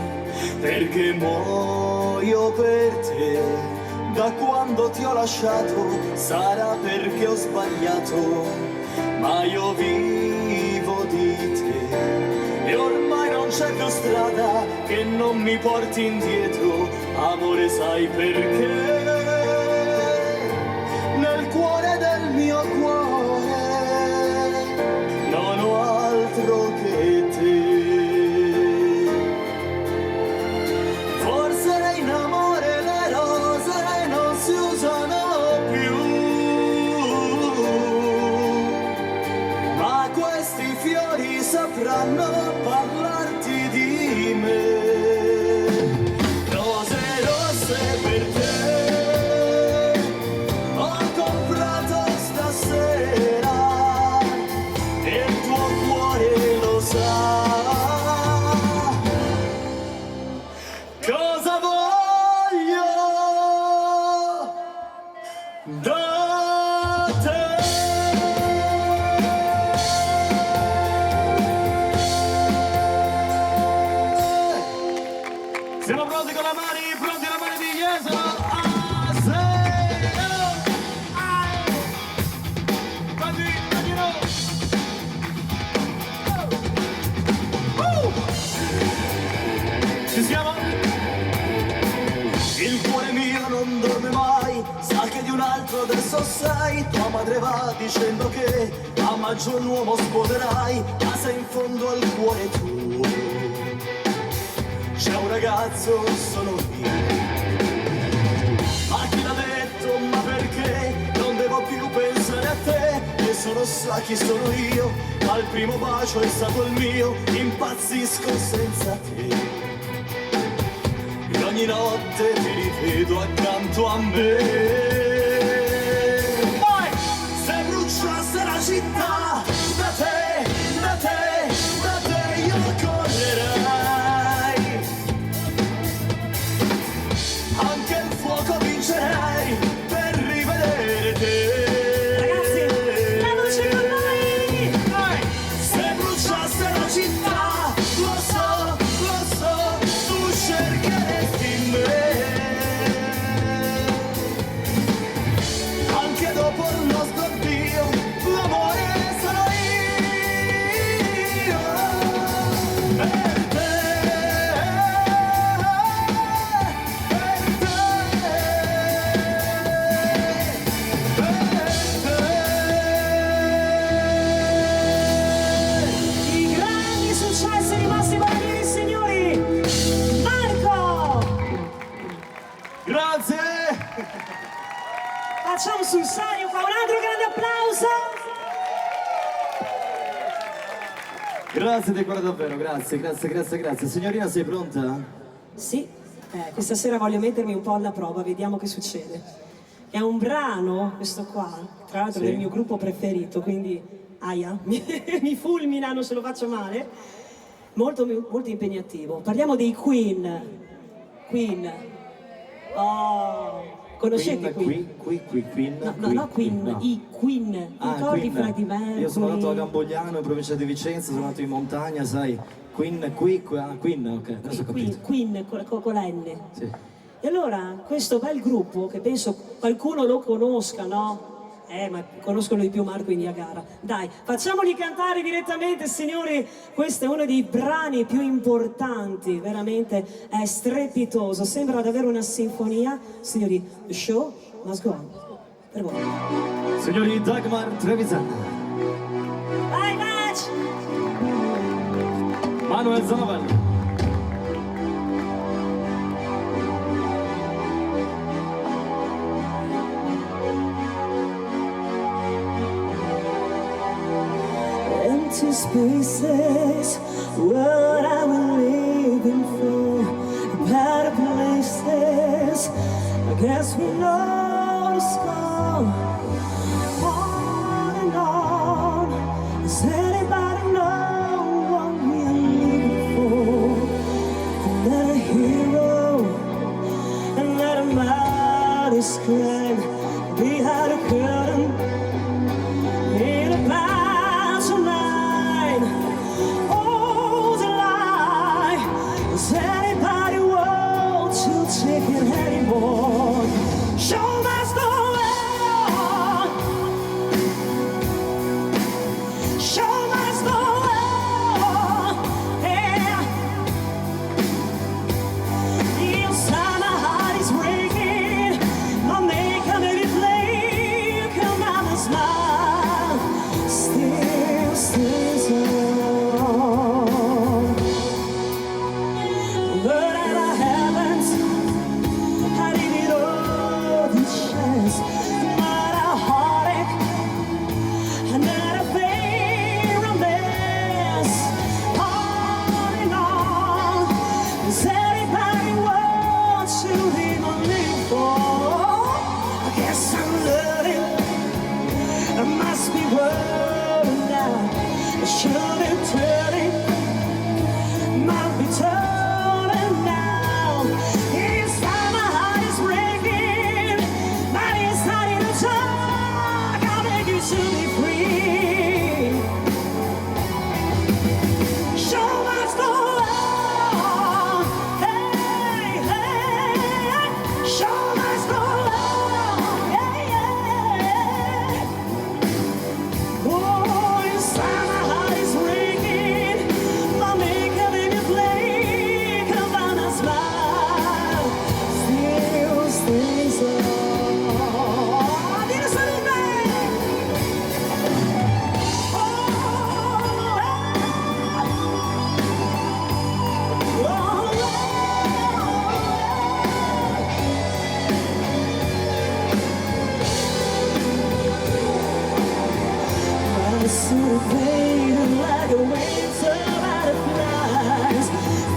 perché muoio per te. Da quando ti ho lasciato sarà perché ho sbagliato, ma io vivo di te. E ormai non c'è più strada che non mi porti indietro, amore, sai perché? Nel cuore del mio cuore non ho altro che te. Forse in amore le rose non si usano più, ma questi fiori sapranno parlarti di me. Rose rosse per te ho comprato stasera e il tuo cuore lo sa. Cosa voglio da te? Siamo pronti con le mani, pronti le mani di Jesolo? A zero! Pronti, no! Ci siamo? Il cuore mio non dorme mai, sa che di un altro adesso sai. Tua madre va dicendo che a maggio un uomo sposerai, ma sei in fondo al cuore tuo c'è un ragazzo, sono io. Ma chi l'ha detto, ma perché? Non devo più pensare a te, nessuno sa chi sono io, ma il primo bacio è stato il mio, impazzisco senza te. E ogni notte ti rivedo accanto a me. Poi, se bruciasse la città, da te, da te, da te io correrei. Anche il fuoco Grazie di cuore davvero, grazie. Signorina, sei pronta?
Sì, questa sera voglio mettermi un po' alla prova, vediamo che succede. È un brano, questo qua, tra l'altro
Sì.
del mio gruppo preferito, quindi aia, mi fulminano se lo faccio male. Molto, molto impegnativo. Parliamo dei Queen. Queen. Oh, conoscete Queen?
Queen.
No, Queen,
no.
i Queen. Ricordi
Queen.
Freddie Mercury?
Io sono andato a Gambogliano, in provincia di Vicenza, sono andato in montagna, sai. Queen, ok, adesso ho capito.
Queen con la N.
Sì.
E allora, questo bel gruppo, che penso qualcuno lo conosca, no? Ma conoscono di più Marco e Niagara. Dai, facciamoli cantare direttamente, signori. Questo è uno dei brani più importanti, veramente è strepitoso. Sembra davvero una sinfonia. Signori, the show must go on. Per voi.
Signori Dagmar Trevisan,
Vai, Match!
Manuel Zanovello.
Empty spaces, what I was living for, better places, I guess we know the score. On and on, does anybody know what we are living for? Another hero, another mighty scream behind a curtain, in a battle line. Oh, the lie. Does anybody want to take it anymore? Show must go on. Show must go on. Yeah. Inside my heart is breaking. My makeup made it play. Come out and smile. Still stays on. Whatever happens, I give it all the chance. Not a heartache, not a fair romance. On and on. Does anybody want to even live for? I guess I'm learning. I must be worried now. I should be turning. Might be turning now. Inside my heart is breaking. But it's not in the dark. I beg you to be free. Show must go on. Hey, hey. Show must go on. Yeah, yeah. Oh, inside my heart is breaking. My makeup in your play. Come on and smile. Still stays on. Did a little bit. I see the pain like a winter butterflies.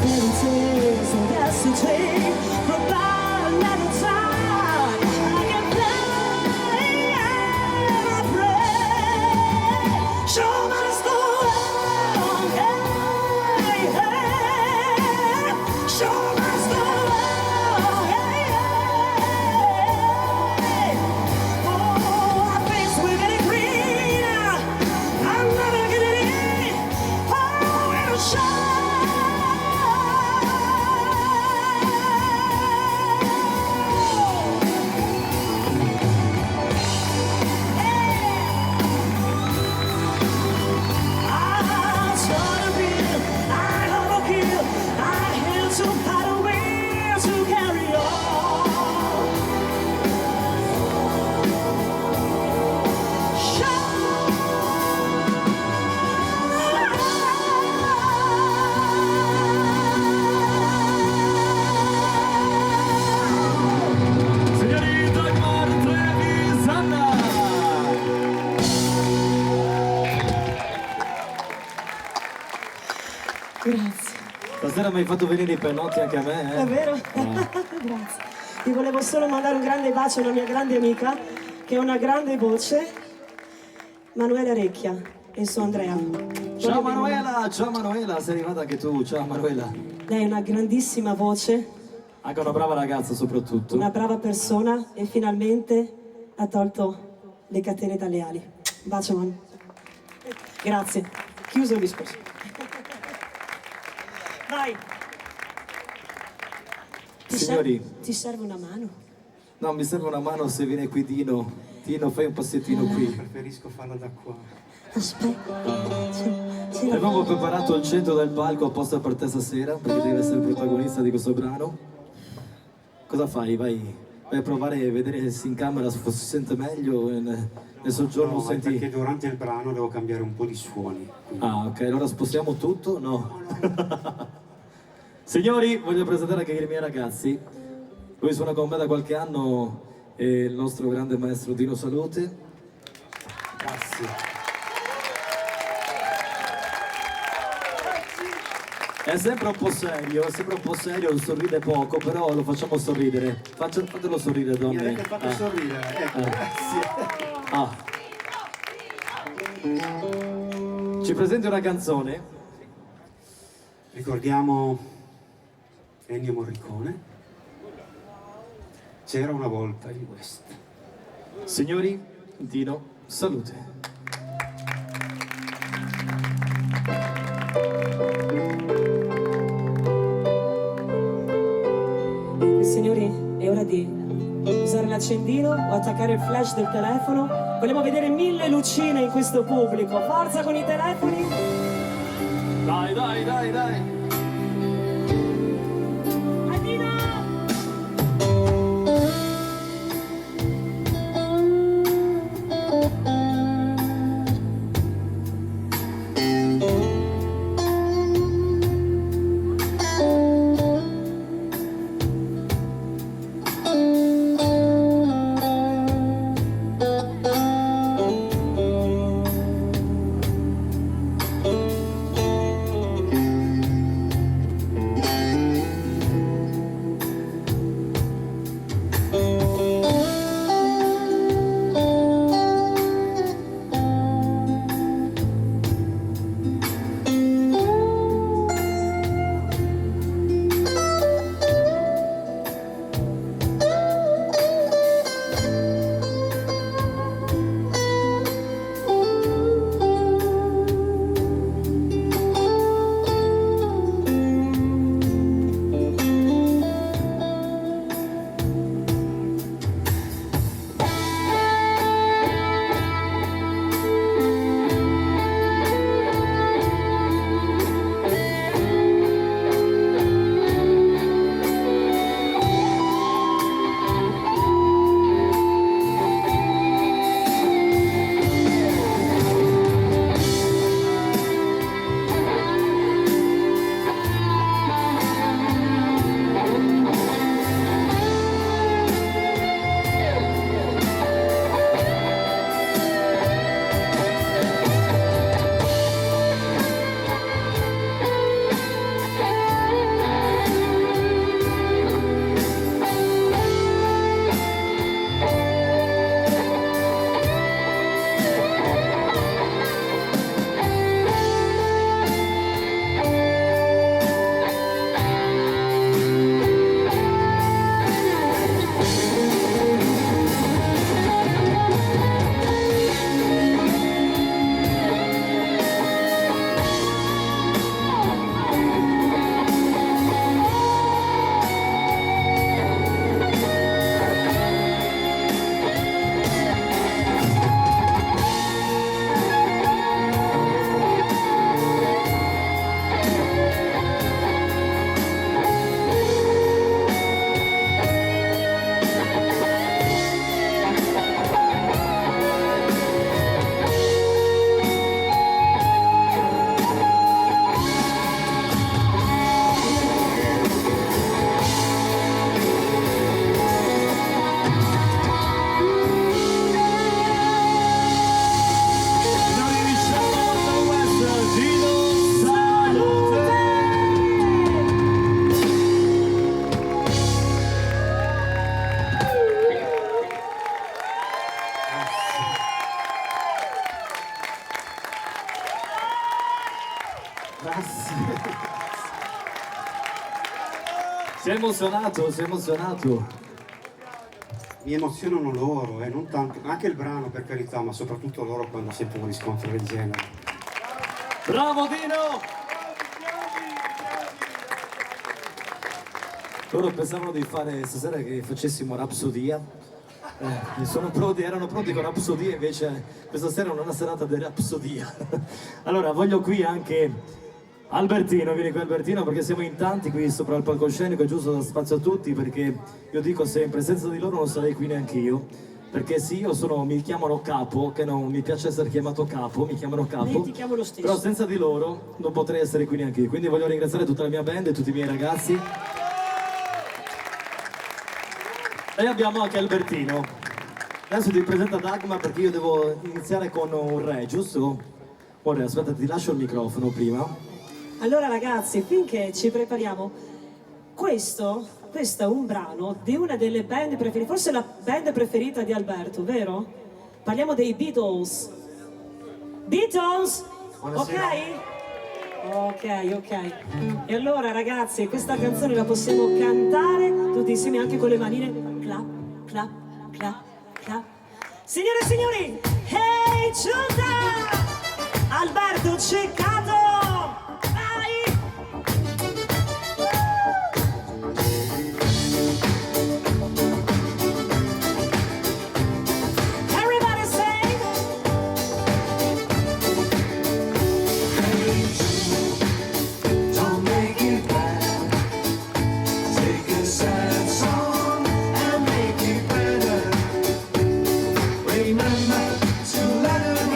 Fairy tales and gas to take from another time. I can fly and I pray. Show must go on. Hey, hey. Show must go on. Hey, hey. Oh, our face we're getting greener. I'm never giving in. Oh,
Stasera mi hai fatto venire i pennotti anche a me,
È vero? Grazie. Ti volevo solo mandare un grande bacio a una mia grande amica che ha una grande voce, Manuela Recchia e il suo Andrea.
Ciao
Voglio
Manuela, ciao Manuela, sei arrivata anche tu, ciao Manuela.
Lei ha una grandissima voce,
Anche una brava ragazza soprattutto.
una brava persona e finalmente ha tolto le catene dalle ali. Un bacio, Manu. Grazie. Chiuso il discorso. Vai.
Signori.
Ti serve una mano?
No, mi serve una mano se viene qui Dino. Dino, fai un passettino qui.
Preferisco farla da qua.
Aspetta. Sì,
Avevamo preparato il centro del palco apposta per te stasera, perché devi essere il protagonista di questo brano. Cosa fai? Vai a provare a vedere se si incamera, se si sente meglio e nel soggiorno
No, è
senti...
perché durante il brano devo cambiare un po' di suoni. quindi-
Ah, ok, allora spostiamo tutto? No. Signori, voglio presentare anche i miei ragazzi. Lui suona con me da qualche anno, è il nostro grande maestro Dino Salute.
Grazie.
È sempre un po' serio, sorride poco, però lo facciamo sorridere. Fatelo sorridere,
Mi
donne.
avete fatto sorridere, ecco, grazie.
Ah. Ci presenti una canzone?
Ricordiamo Ennio Morricone. C'era una volta il West.
Signori, Dino, salute.
Signori, è ora di usare l'accendino o attaccare il flash del telefono. Vogliamo vedere 1000 lucine in questo pubblico. Forza con i telefoni.
Dai, dai, dai, dai.
Adina!
Grazie. Sei emozionato, sei emozionato.
Mi emozionano loro, non tanto, anche il brano per carità, ma soprattutto loro quando sentono un riscontro del genere.
Bravo Dino! Loro pensavano di fare stasera che facessimo Rapsodia. Erano pronti con Rapsodia, invece questa sera è una serata di Rapsodia. Allora, voglio qui anche Albertino, vieni qui Albertino, perché siamo in tanti qui sopra il palcoscenico, è giusto dar spazio a tutti, perché io dico sempre, senza di loro non sarei qui neanche io. Perché sì, mi chiamano capo, che non mi piace essere chiamato capo, mi chiamano capo.
Io ti chiamo lo stesso.
Però senza di loro non potrei essere qui neanche io. Quindi voglio ringraziare tutta la mia band e tutti i miei ragazzi. E abbiamo anche Albertino. Adesso ti presenta Dagmar perché io devo iniziare con un re, giusto? Ora, aspetta, ti lascio il microfono prima.
Allora ragazzi, finché ci prepariamo, questo è un brano di una delle band preferite, forse la band preferita di Alberto, vero? Parliamo dei Beatles. Beatles?
Buonasera.
Ok. E allora ragazzi, questa canzone la possiamo cantare tutti insieme anche con le manine. Clap, clap, clap, clap. Signore e signori, hey Giuda! Alberto Ceccato! Vai! Everybody sing!
Don't make it bad. Take a sad song and make it better. Remember to let it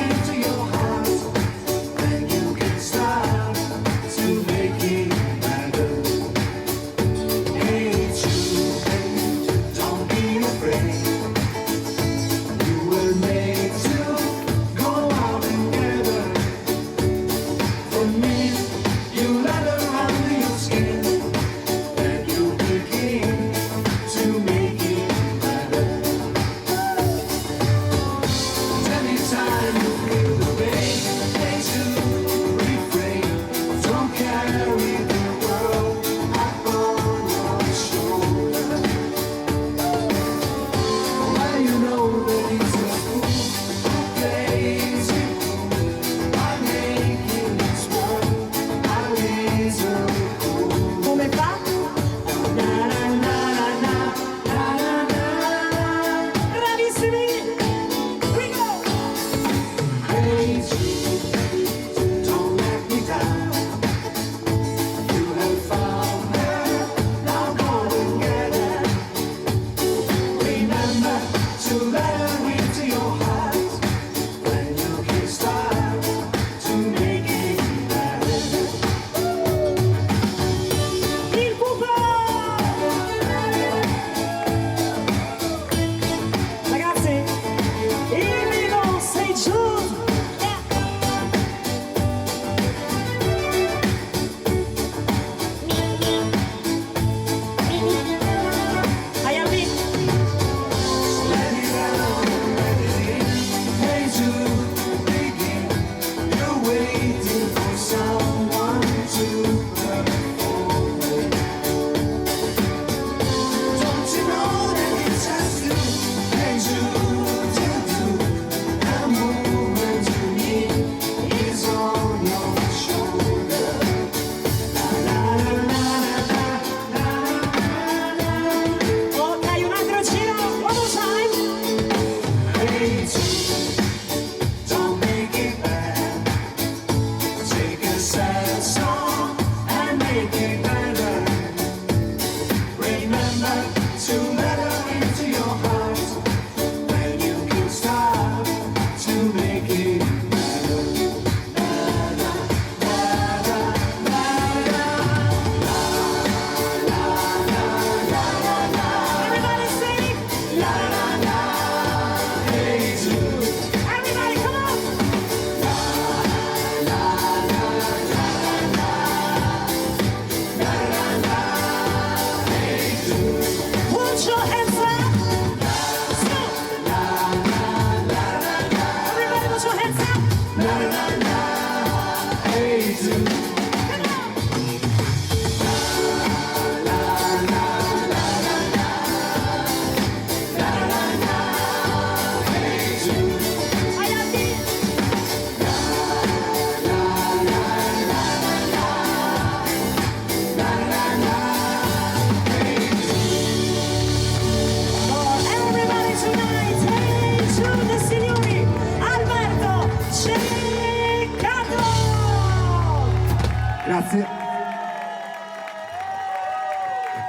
Grazie.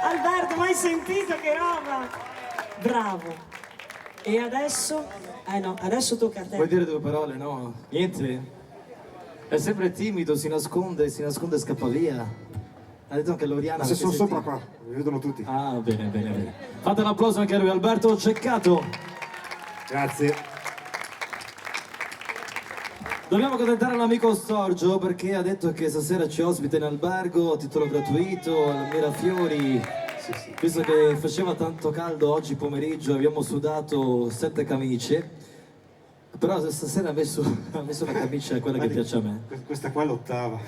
Alberto, mai sentito che roba? Bravo. E adesso? No, adesso tocca a te.
Vuoi dire due parole, no? Niente? È sempre timido, si nasconde e scappa via. Ha detto anche Loriana.
Ma se sono
perché
sopra qua, mi vedono tutti.
Ah, bene, bene, bene. Fate un applauso anche a lui, Alberto Ceccato.
Grazie.
Dobbiamo accontentare l'amico Storgio perché ha detto che stasera ci ospita in albergo a titolo gratuito al Mirafiori. Visto che faceva tanto caldo oggi pomeriggio, abbiamo sudato 7 camicie. Però stasera ha messo una camicia, quella che piace a me.
Questa qua è l'ottava.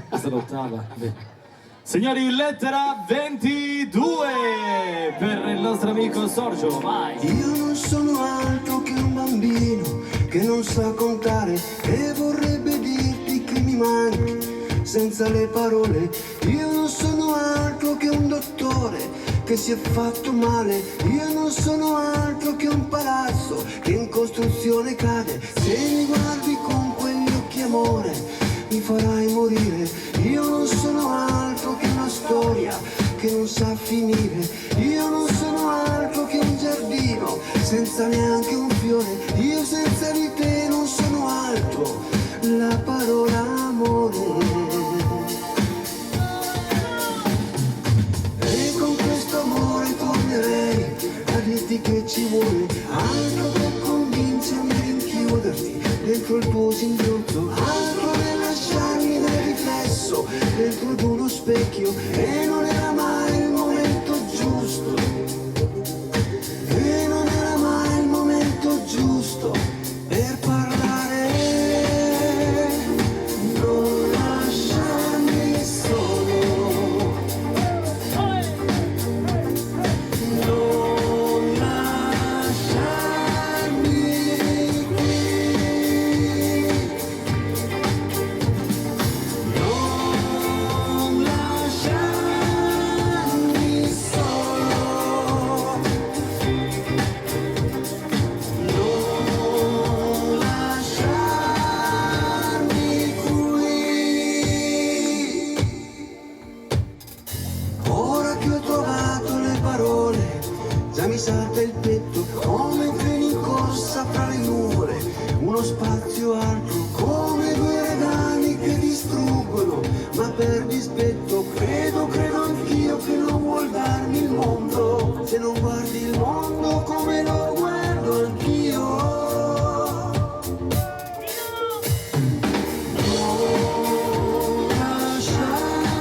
Questa è l'ottava. Bene. Signori, lettera 22 per il nostro amico Storgio, vai!
Io non sono altro che un bambino che non sa contare e vorrebbe dirti che mi manchi senza le parole. Io non sono altro che un dottore che si è fatto male. Io non sono altro che un palazzo che in costruzione cade. Se mi guardi con quegli occhi amore mi farai morire. Io non sono altro che una storia che non sa finire. Io non sono altro che un giardino senza neanche un fiore. Io senza di te non sono altro, la parola amore. E con questo amore tornerei a dirti che ci vuole, altro per convincermi a rinchiuderti dentro il tuo singhiozzo, altro per lasciarmi nel riflesso dentro ad uno specchio. E non era mai il momento giusto, e non era mai il momento giusto per parlare. Non lasciarmi solo, non lasciarmi qui, non lasciarmi solo, non lasciarmi qui. Ora che ho trovato le parole, già mi salta il petto come un treno in corsa fra le nuvole, uno spazio alto come due regali che distruggono, ma per dispetto credo anch'io che non vuol darmi il mondo, se non guardi il mondo come lo guardo anch'io. Non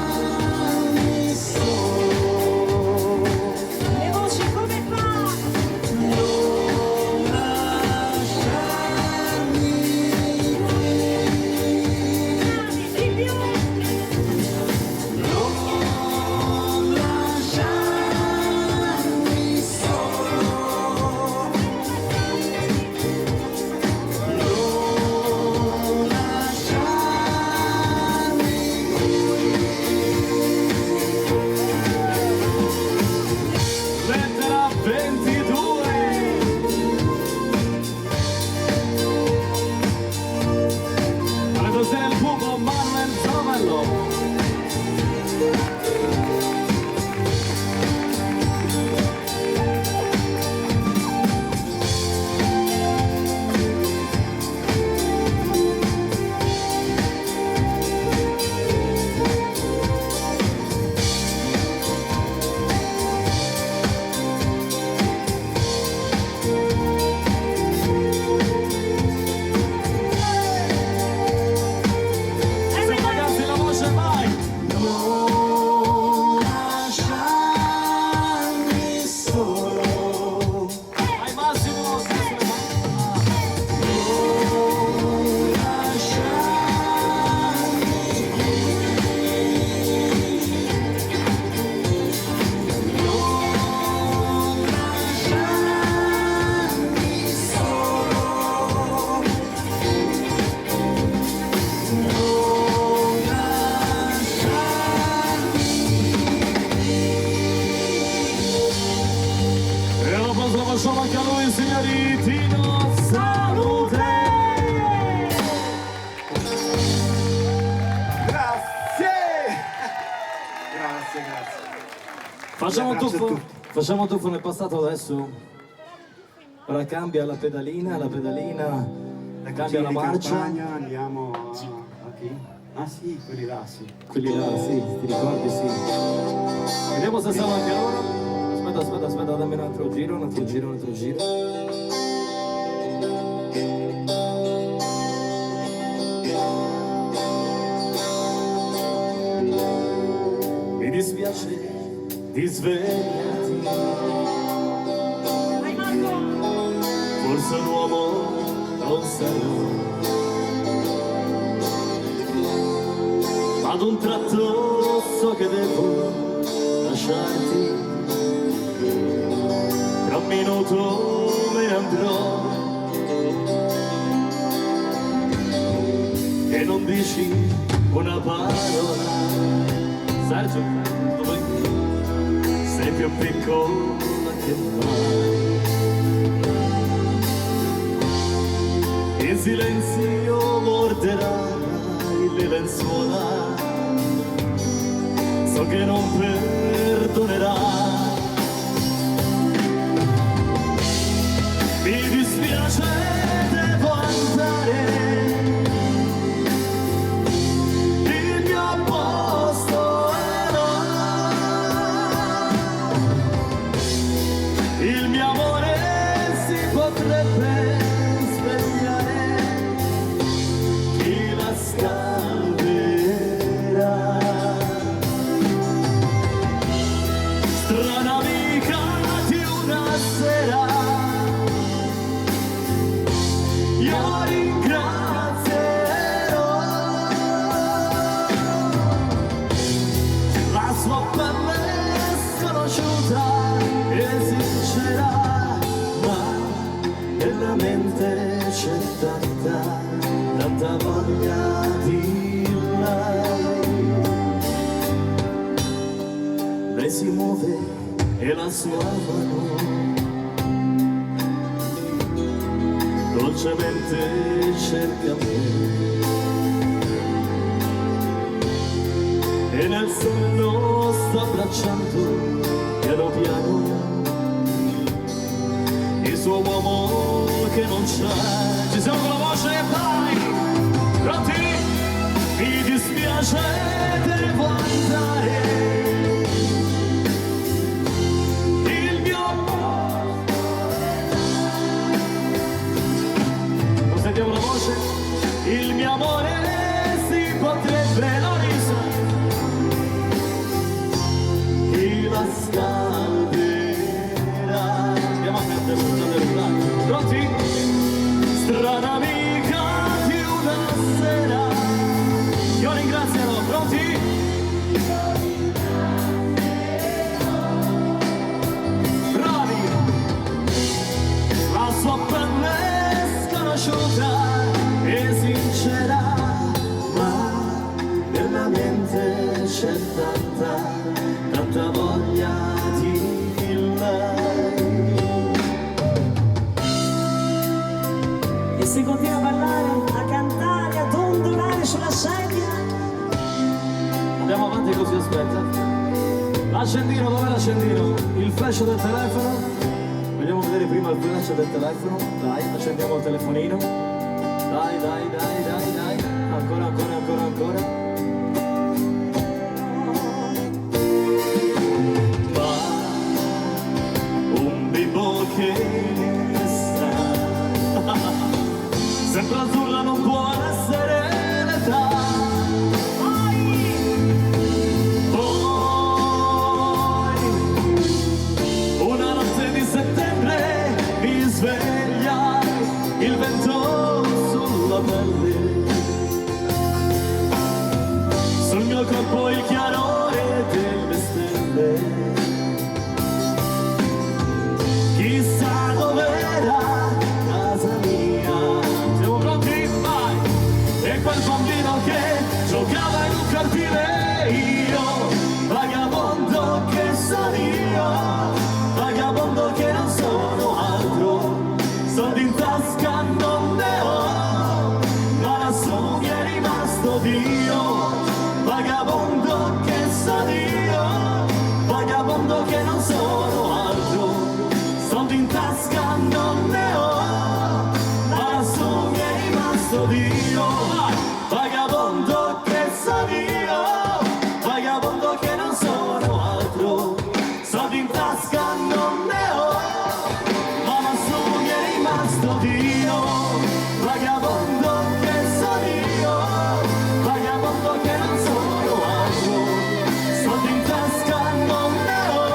lasciarmi solo,
Le voci come fa?
non lasciarmi qui,
Di più!
non lasciarmi solo, non lasciarmi
Lettera 22. Alla dosera il buco Manuel Zanomello. Ragazzi, la voce vai!
non
Facciamo un
abbraccio a
tuffo,
tutti.
facciamo un tuffo nel passato adesso. Ora cambia la pedalina, cambia la marcia.
Campagna, andiamo a chi? Ah sì, quelli là, sì.
Quelli là, sì, ti ricordi, sì. Vediamo se stanno anche loro. Aspetta, dammi un altro giro. Mi dispiace di svegliarti. Forse un uomo non sarò. Ad un tratto so che devo lasciarti. Tra un minuto me ne andrò. E non dici una parola. Sergio, dove sei più piccola che mai. In silenzio morderai le lenzuola. So che non perdonerai. Mi dispiace, devo andare. Il mio posto è là. Il mio amore si potrebbe svegliare. Chi la scalderà? Strana amica di una sera. Io ringrazierò la sua pelle sconosciuta e sincera, ma nella mente c'è tanta voglia di lei. Lei si muove e la sua mano dolcemente cerca me. E nel sonno sta abbracciando piano piano il suo uomo che non c'è. Ci siamo con la voce e vai! Pronti? Mi dispiace, devo andare. Il mio sentiamo la voce? Il mio amore si potrebbe la risa. Chi la scalderà? Andiamo a mettere il brano. Pronti? Strana amica di una sera. Io ringrazierò. Pronti? Bravi! La sua pelle sconosciuta e sincera, ma nella mente c'è tanta voglia di lei.
E si continua a ballare, a cantare, a dondolare sulla sedia.
Andiamo avanti così, aspetta. L'accendino, dov'è l'accendino? Il flash del telefono. Vogliamo vedere prima il flash del telefono? Dai, accendiamo il telefonino. Dai. Ancora. Ma un bimbo che sta sempre azzurra non può essere l'età. Una notte di settembre mi sveglia il vento sulla pelle, sul mio corpo il chiarore delle stelle. Chissà dov'era casa mia. Siamo pronti? Vai! E quel bambino che giocava in un cortile, io, vagabondo che sono io, vagabondo che non sono altro, soldi in tasca non ne ho, ma lassù mi è rimasto Dio, vagabondo che sono io, vagabondo che
vagabondo che sono io, vagabondo che non sono altro, soldi in tasca non ne ho, ma non sono mi è rimasto Dio, vagabondo che sono io, vagabondo che non sono altro, soldi in tasca non ne ho,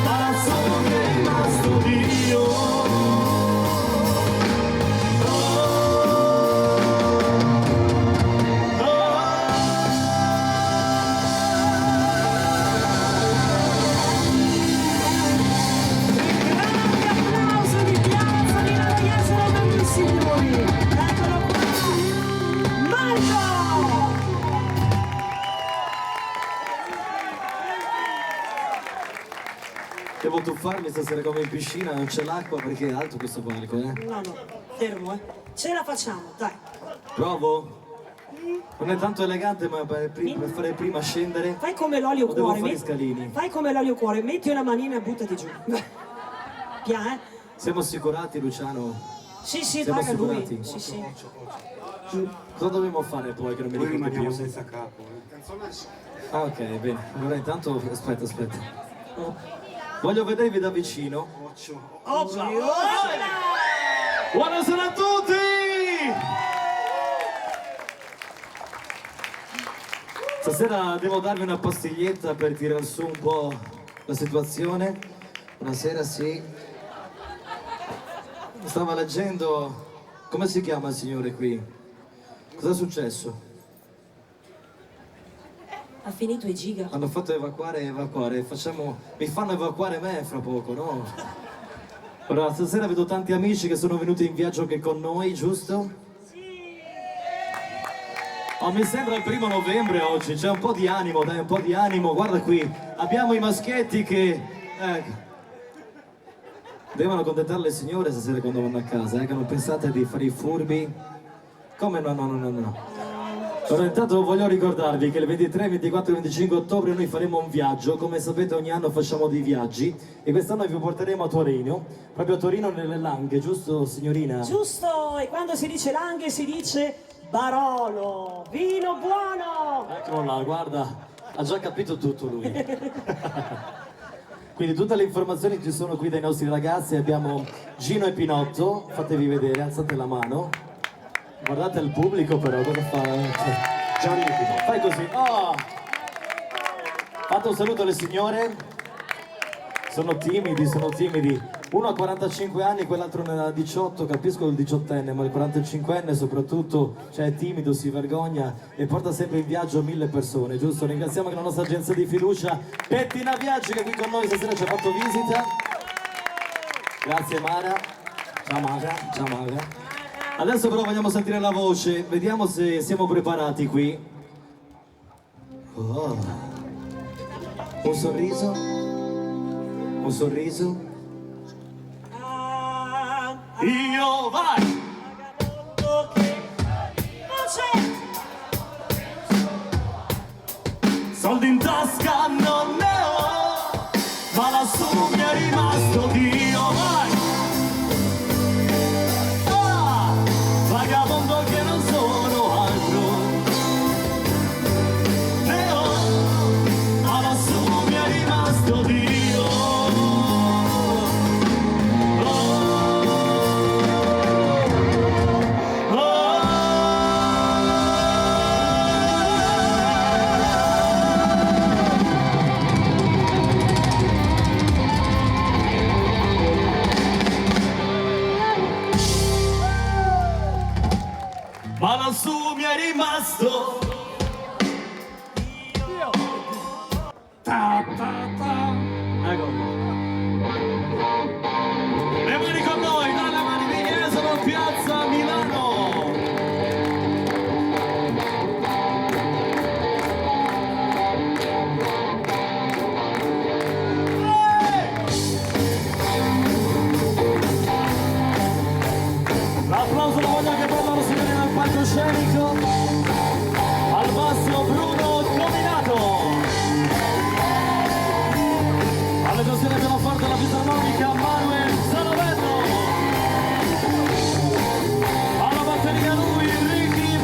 ma non sono mi è rimasto Dio.
Devo tuffarmi stasera come in piscina, non c'è l'acqua perché è alto questo palco, eh?
No, fermo, Ce la facciamo, dai.
Provo? Non è tanto elegante, ma per fare prima scendere.
Fai come l'olio
o devo
cuore.
fare scalini.
Fai come l'olio cuore, metti una manina e buttati giù. Piano, eh?
Siamo assicurati, Luciano?
Sì,
Siamo
paga lui.
assicurati?
Sì.
Cosa dobbiamo fare poi che non mi
Poi
ricordo
rimaniamo
più?
senza capo.
Ah, ok, bene. Allora intanto, aspetta. Voglio vedervi da vicino. Buonasera a tutti! Stasera devo darvi una pastiglietta per tirare su un po' la situazione. Buonasera, sì. Stava leggendo... Come si chiama il signore qui? Cosa è successo?
Ha finito i giga.
Hanno fatto evacuare. Mi fanno evacuare me fra poco, no? Ora, stasera vedo tanti amici che sono venuti in viaggio anche con noi, giusto? Sì! Oh, mi sembra il 1° novembre oggi, c'è un po' di animo, dai, un po' di animo. Guarda qui, abbiamo i maschietti che... devono accontentare le signore stasera quando vanno a casa, che non pensate di fare i furbi. Come no. Allora intanto voglio ricordarvi che il 23, 24 e 25 ottobre noi faremo un viaggio, come sapete ogni anno facciamo dei viaggi e quest'anno vi porteremo a Torino, proprio a Torino nelle Langhe, giusto signorina?
Giusto, e quando si dice Langhe si dice Barolo, vino buono!
Eccolo là, guarda, ha già capito tutto lui. Quindi tutte le informazioni ci sono qui dai nostri ragazzi, abbiamo Gino e Pinotto, fatevi vedere, alzate la mano. Guardate il pubblico però, cosa fa? Gianni e Pinotto. Fai così, oh! Fate un saluto alle signore. Sono timidi. Uno ha 45 anni, quell'altro ne ha 18, capisco il 18enne, ma il 45enne soprattutto, cioè è timido, si vergogna e porta sempre in viaggio 1000 persone, giusto? Ringraziamo anche la nostra agenzia di fiducia, Pettina Viaggi, che è qui con noi stasera ci ha fatto visita. Grazie Mara. Ciao Mara. Adesso però vogliamo sentire la voce, vediamo se siamo preparati qui. Oh. Un sorriso. Io vai! Soldi in tasca non ne ho, ma lassù mi è rimasto Dio, vai! Vagabondo che non sono altro, ne ho, ma lassù mi è rimasto Dio. Ma lassù mi è rimasto Ecco. Le mani con noi, dalle mani di Jesolo, piazza Milano. L'applauso lo voglio anche per loro signori nel palcoscenico. Al basso Bruno Cominato. Alle tastiere abbiamo fatto la fisarmonica Manuel Sanovetto. Alla batteria lui Ricky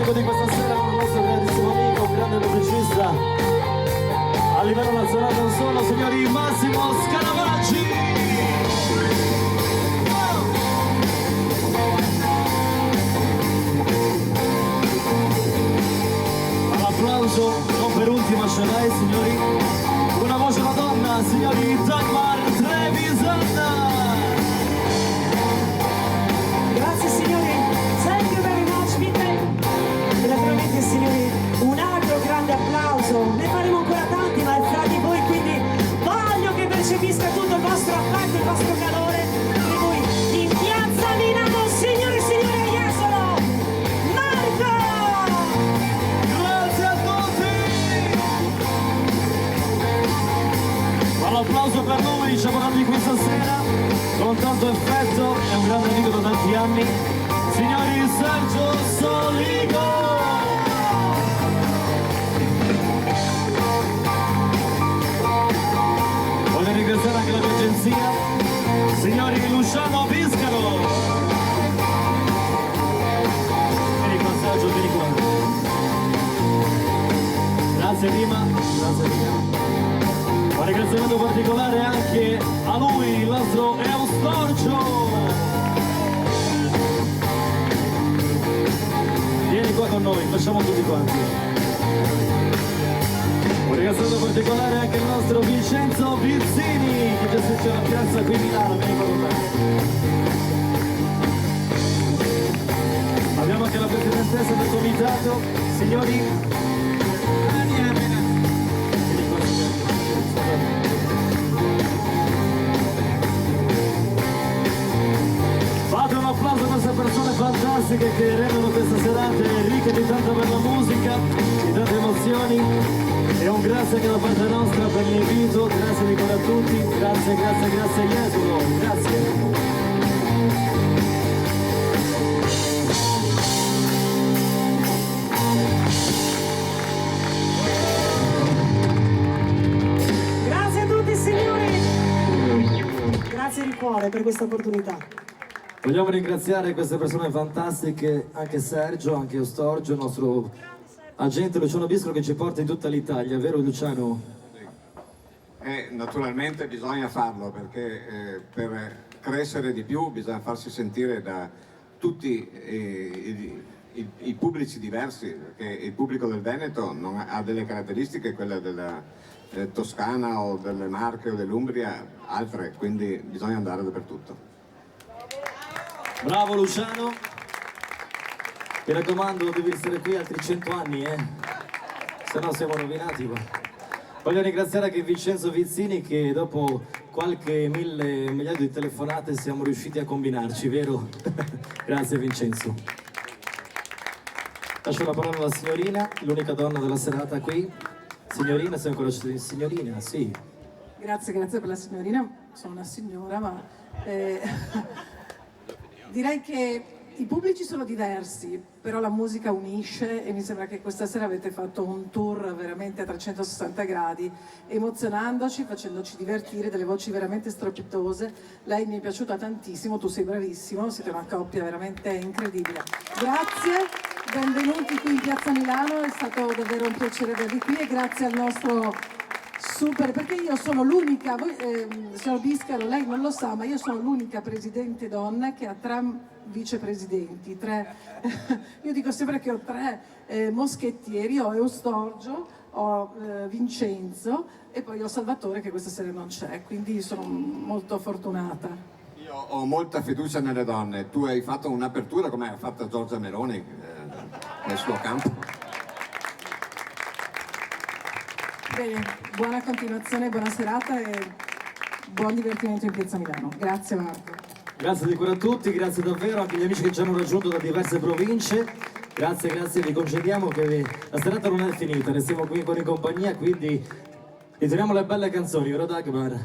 pubblico di questa sera con il nostro grandissimo amico, un grande musicista a livello nazionale non solo, signori, Massimo Scaravaggi. All'applauso, non per ultima c'è lei, signori, una voce da donna, signori, Dagmar Trevisan.
Grazie signori, thank you very much, Peter. E naturalmente signori, un altro grande applauso, ne faremo ancora tanti ma è fra di voi, quindi voglio che percepisca tutto il vostro affetto, il vostro calore di voi in piazza Milano, signori e signori, a Jesolo, Marco!
Grazie a tutti! L'applauso per lui, ci ha portato qui stasera con tanto effetto, è un grande amico da tanti anni, signori, Sergio Soligo! Voglio ringraziare anche la mia agenzia, signori Luciano Biscaro! Vieni qua Sergio, vieni qua. Grazie Rima, grazie Rima. Un ringraziamento particolare anche a lui, il nostro Eustorgio! Vieni qua con noi, facciamo tutti quanti. Un ringraziamento particolare anche al nostro Vincenzo Vizzini, che ci assiste alla piazza qui a Milano, vieni qua con me. Abbiamo anche la presidentessa del comitato, signori. Fate un applauso a queste persone fantastiche che rendono queste serate ricche di tanta bella musica, di tante emozioni, e un grazie anche da parte nostra per l'invito, grazie di cuore a tutti, grazie, grazie, grazie Jesolo, grazie.
Grazie a tutti signori, grazie di cuore per questa opportunità.
Vogliamo ringraziare queste persone fantastiche, anche Sergio, anche Eustorgio, il nostro agente Luciano Biscolo che ci porta in tutta l'Italia, vero Luciano?
Naturalmente bisogna farlo perché per crescere di più bisogna farsi sentire da tutti i pubblici diversi, perché il pubblico del Veneto ha delle caratteristiche, quelle della Toscana o delle Marche o dell'Umbria, altre, quindi bisogna andare dappertutto.
Bravo Luciano, mi raccomando devi essere qui altri 100 anni, se no siamo rovinati qua. Voglio ringraziare anche Vincenzo Vizzini che dopo qualche migliaio di telefonate siamo riusciti a combinarci, vero? Grazie Vincenzo. Lascio la parola alla signorina, l'unica donna della serata qui. Signorina, sei ancora signorina? Sì.
Grazie per la signorina, sono una signora, ma direi che i pubblici sono diversi, però la musica unisce e mi sembra che questa sera avete fatto un tour veramente a 360 gradi, emozionandoci, facendoci divertire, delle voci veramente strepitose. Lei mi è piaciuta tantissimo, tu sei bravissimo, siete una coppia veramente incredibile. Grazie, benvenuti qui in Piazza Milano, è stato davvero un piacere avervi qui e grazie al nostro super, perché io sono l'unica, voi, signor Biscaro, lei non lo sa, ma io sono l'unica presidente donna che ha 3 vicepresidenti, 3, io dico sempre che ho 3 moschettieri, ho Eustorgio, ho Vincenzo e poi ho Salvatore che questa sera non c'è, quindi sono molto fortunata.
Io ho molta fiducia nelle donne, tu hai fatto un'apertura come ha fatto Giorgia Meloni nel suo campo.
Bene, buona continuazione, buona serata e buon divertimento in Piazza Milano. Grazie Marco.
Grazie di cuore a tutti, grazie davvero anche agli amici che ci hanno raggiunto da diverse province. Grazie, grazie, vi concediamo che la serata non è finita, restiamo qui in compagnia, quindi ritiriamo le belle canzoni, vero Dagmar?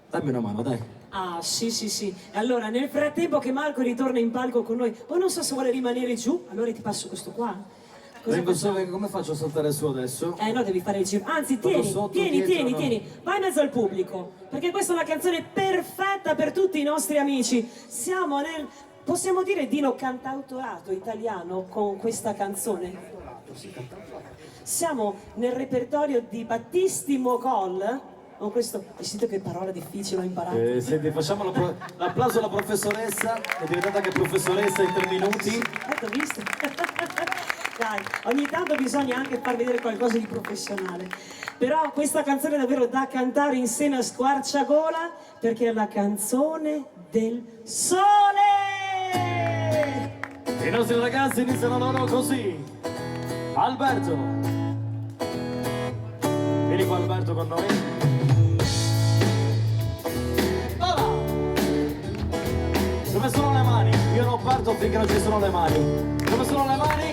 Dammi una mano, dai.
Ah, sì. E allora, nel frattempo che Marco ritorna in palco con noi, o non so se vuole rimanere giù, allora ti passo questo qua.
Come faccio a saltare su adesso?
No, devi fare il giro. Anzi, tieni. Vai in mezzo al pubblico. Perché questa è una canzone perfetta per tutti i nostri amici. Siamo possiamo dire Dino cantautorato italiano con questa canzone? Siamo nel repertorio di Battisti Mogol con questo. Hai sentito che parola difficile ho imparato?
Senti, facciamo l'applauso alla professoressa, è diventata anche professoressa in 3 minuti.
Ecco, visto? Dai, ogni tanto bisogna anche far vedere qualcosa di professionale. Però questa canzone è davvero da cantare insieme a squarciagola perché è la canzone del sole!
I nostri ragazzi iniziano loro così. Alberto, vieni qua Alberto con noi. Ora, dove sono le mani? Io non parto finché non ci sono le mani. Dove sono le mani?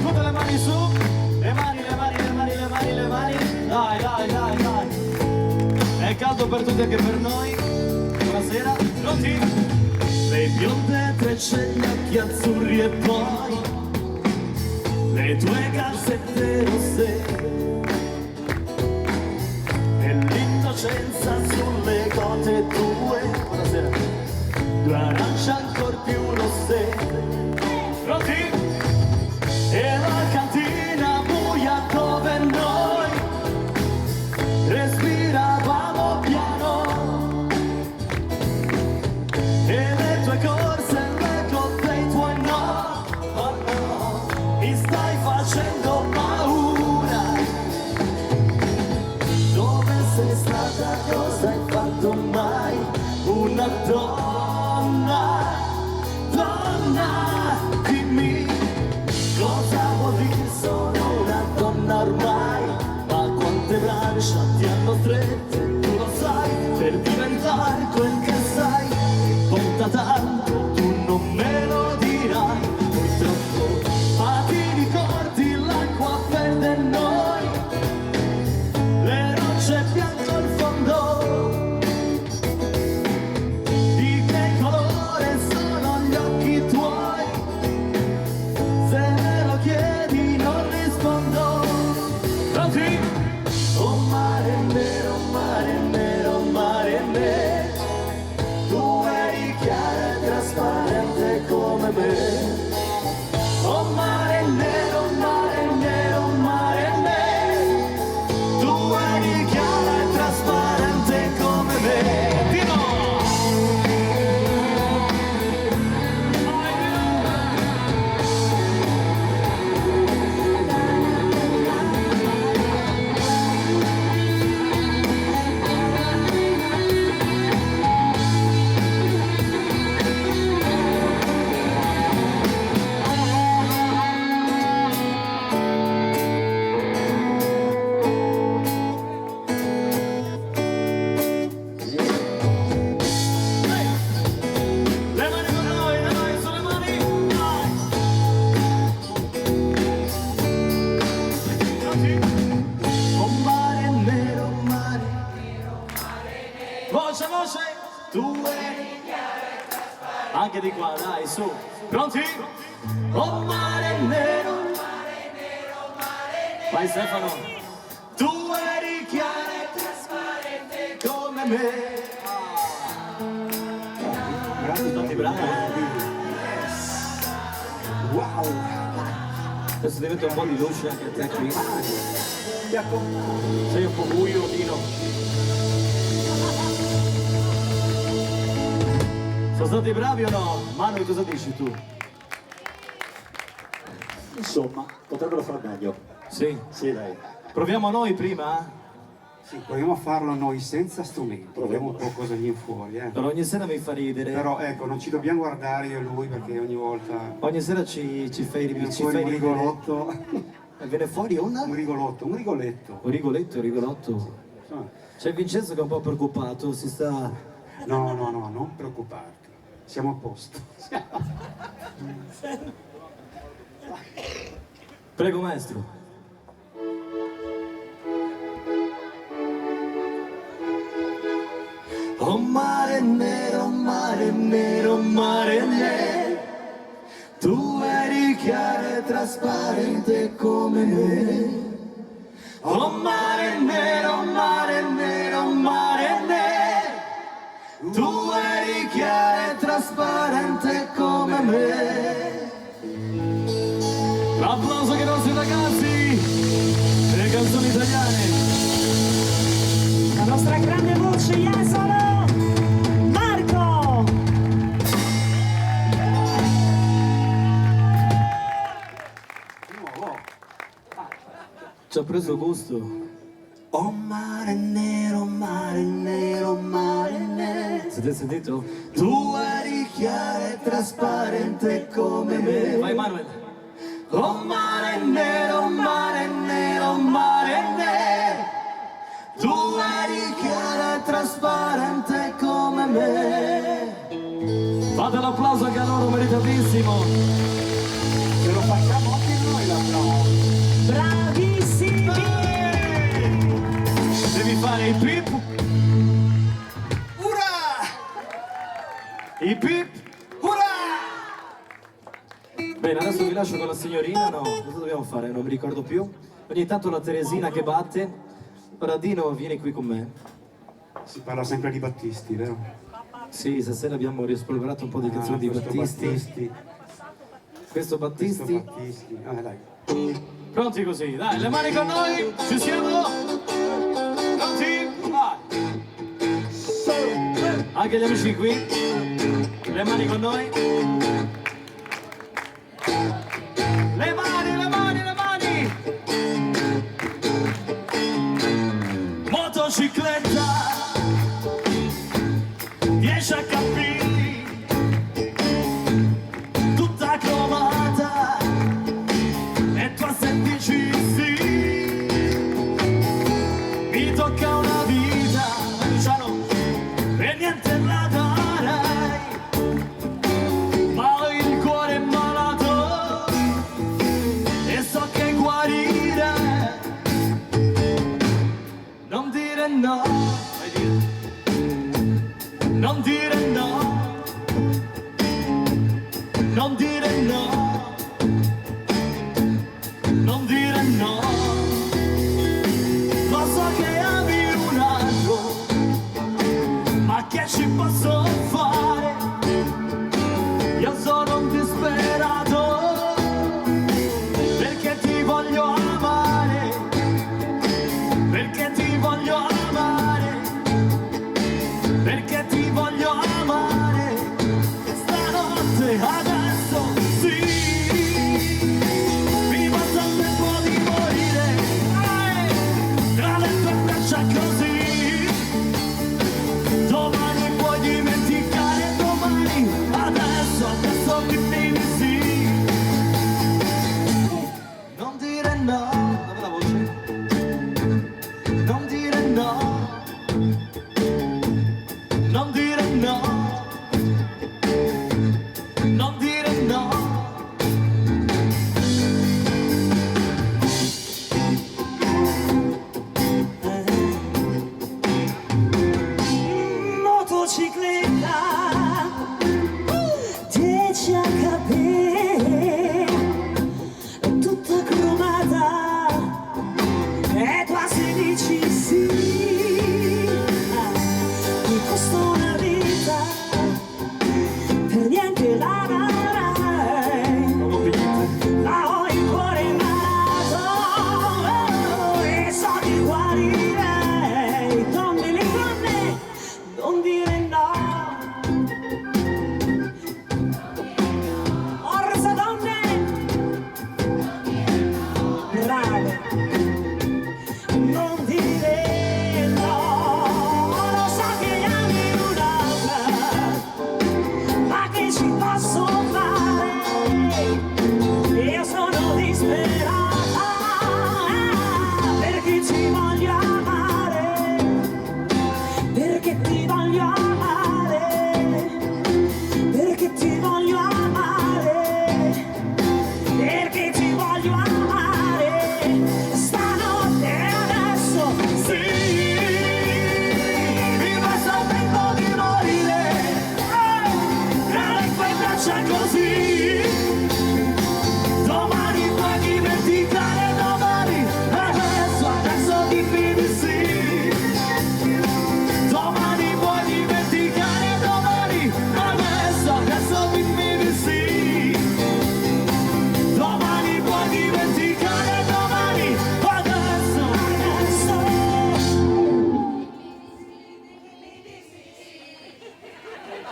Tutte le mani su. Le mani, le mani, le mani, le mani, le mani. Dai, dai, dai, dai. È caldo per tutti anche per noi. Buonasera, pronti? Le bionde trecce, gli occhi azzurri e poi le tue calzette rosse e l'innocenza sulle gote tue. Buonasera. 2 arance ancor più rosse. Pronti? E la cantina buia dove noi respiravamo piano e le tue corse, l'eco dei tuoi no, oh no, mi stai facendo paura. Dove sei stata, cosa hai fatto mai? Una donna, donna, dimmi cosa vuol dire sono una donna ormai. Ma quante braccia ti hanno strette, tu lo sai, per diventare quel che sai. Conta tanto, tu non me lo dirai, purtroppo. Ma ti ricordi l'acqua verde noi, le rocce bianco il fondo, di che colore sono gli occhi tuoi? Se me lo chiedi non rispondo. Pronti? Oh mare nero, mare nero, mare nero, tu eri chiara e trasparente come me. Oh mare nero, mare nero, mare nero, tu eri chiara e trasparente come me. Di no! Le mani con noi, le mani sulle mani. Pronti? Oh mare nero, mare nero, voce, voce, tu eri anche di qua, dai, su. Pronti? Oh mare nero, mare nero, mare nero. Vai Stefano. Tu eri chiara e trasparente come me. Tanti bravi.
Wow!
Adesso diventa un po' di luce anche a te qui. Sei un po' buio, Dino. Sono stati bravi o no? Manu, cosa dici tu?
Insomma, potrebbero far meglio.
Sì?
Sì, dai.
Proviamo noi prima?
Sì, proviamo a farlo noi senza strumenti, vediamo un po' cosa viene fuori.
Però ogni sera mi fa ridere.
Però ecco, non ci dobbiamo guardare io e lui perché ogni volta
Ogni sera ci fai
viene
ci
fuori
fai
un
ridere.
rigolotto.
E viene fuori
Un rigoletto.
Un rigoletto, un rigolotto. C'è Vincenzo che è un po' preoccupato, si sta...
No, non preoccuparti, siamo a posto.
Prego maestro.
Oh mare nero, mare nero, mare nero, tu eri chiara e trasparente come me. Oh mare nero, mare nero, mare nero, tu eri chiara e trasparente come
come me.
L'applauso che i nostri ragazzi delle canzoni italiane.
La nostra grande voce, Jesolo, Marco!
Ci ha preso gusto.
Oh mare nero, mare nero, mare nero.
Siete sentito?
Tu eri chiara e trasparente come me.
Vai Manuel.
Oh mare nero, mare nero, mare nero. Tu eri chiara e trasparente come me.
Fate l'applauso anche a loro, meritatissimo.
Se lo facciamo anche noi l'applauso.
Bravissimi!
Devi fare i pip.
Ura!
I pip.
Ura!
Bene, adesso vi lascio con la signorina, no? Cosa dobbiamo fare? Non mi ricordo più. Ogni tanto la Teresina che batte. Ora Dino, vieni qui con me.
Si parla sempre di Battisti, vero?
Sì, stasera abbiamo riespolverato un po' di canzoni di
questo
Battisti. Questo Battisti.
Battisti. Ah, dai.
Pronti così, dai, le mani con noi, ci siamo? Pronti? Vai! Anche gli amici qui, le mani con noi. Le mani, le mani, le mani! Motocicletta, 10 HP, tutta cromata. E tu se dici sì, mi tocca una vita, Luciano, e niente la darei, ma ho il cuore malato e so che guarire, non dire no, non dire no, non dire no. Non dire no, lo so che ami un altro, ma che ci posso fare? Io sono un disperato, perché ti voglio amare, perché ti voglio amare, perché ti voglio amare, stanotte adesso sì. Così domani puoi dimenticare.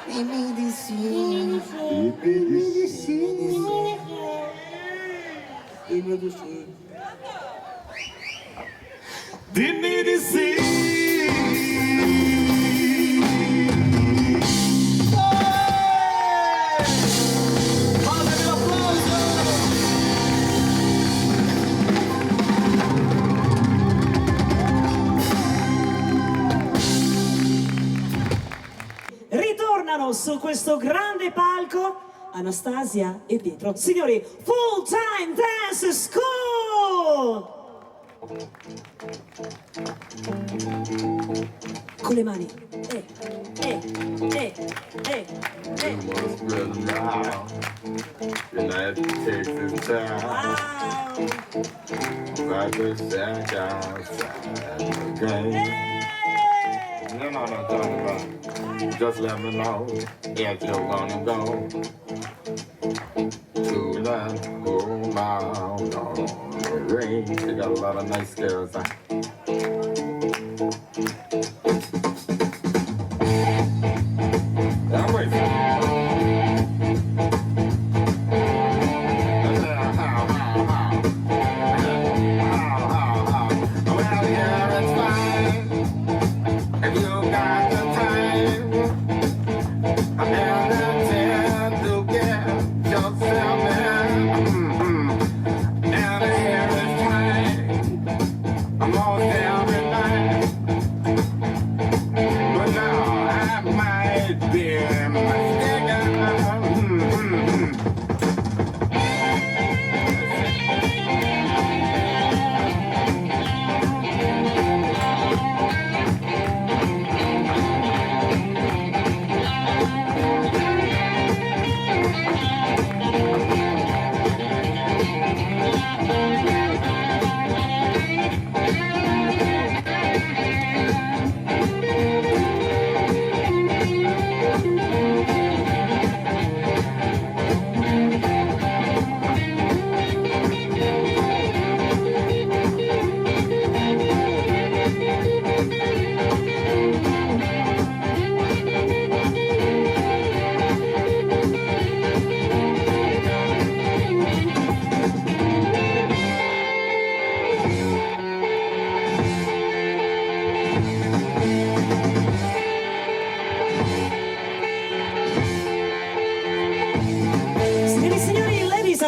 Dimmi di sì.
Dimmi di sì. Dimmi di sì. Fatemi l'applauso.
Ritornano su questo grande palco Anastasia e Pietro. Signori, Full Time Dance School! Con le mani.
United Texas town. Like the shack outside the game. No, talking about. Just let me know if you're gonna go to that whole mile on the range. They got a lot of nice girls. I'm waiting.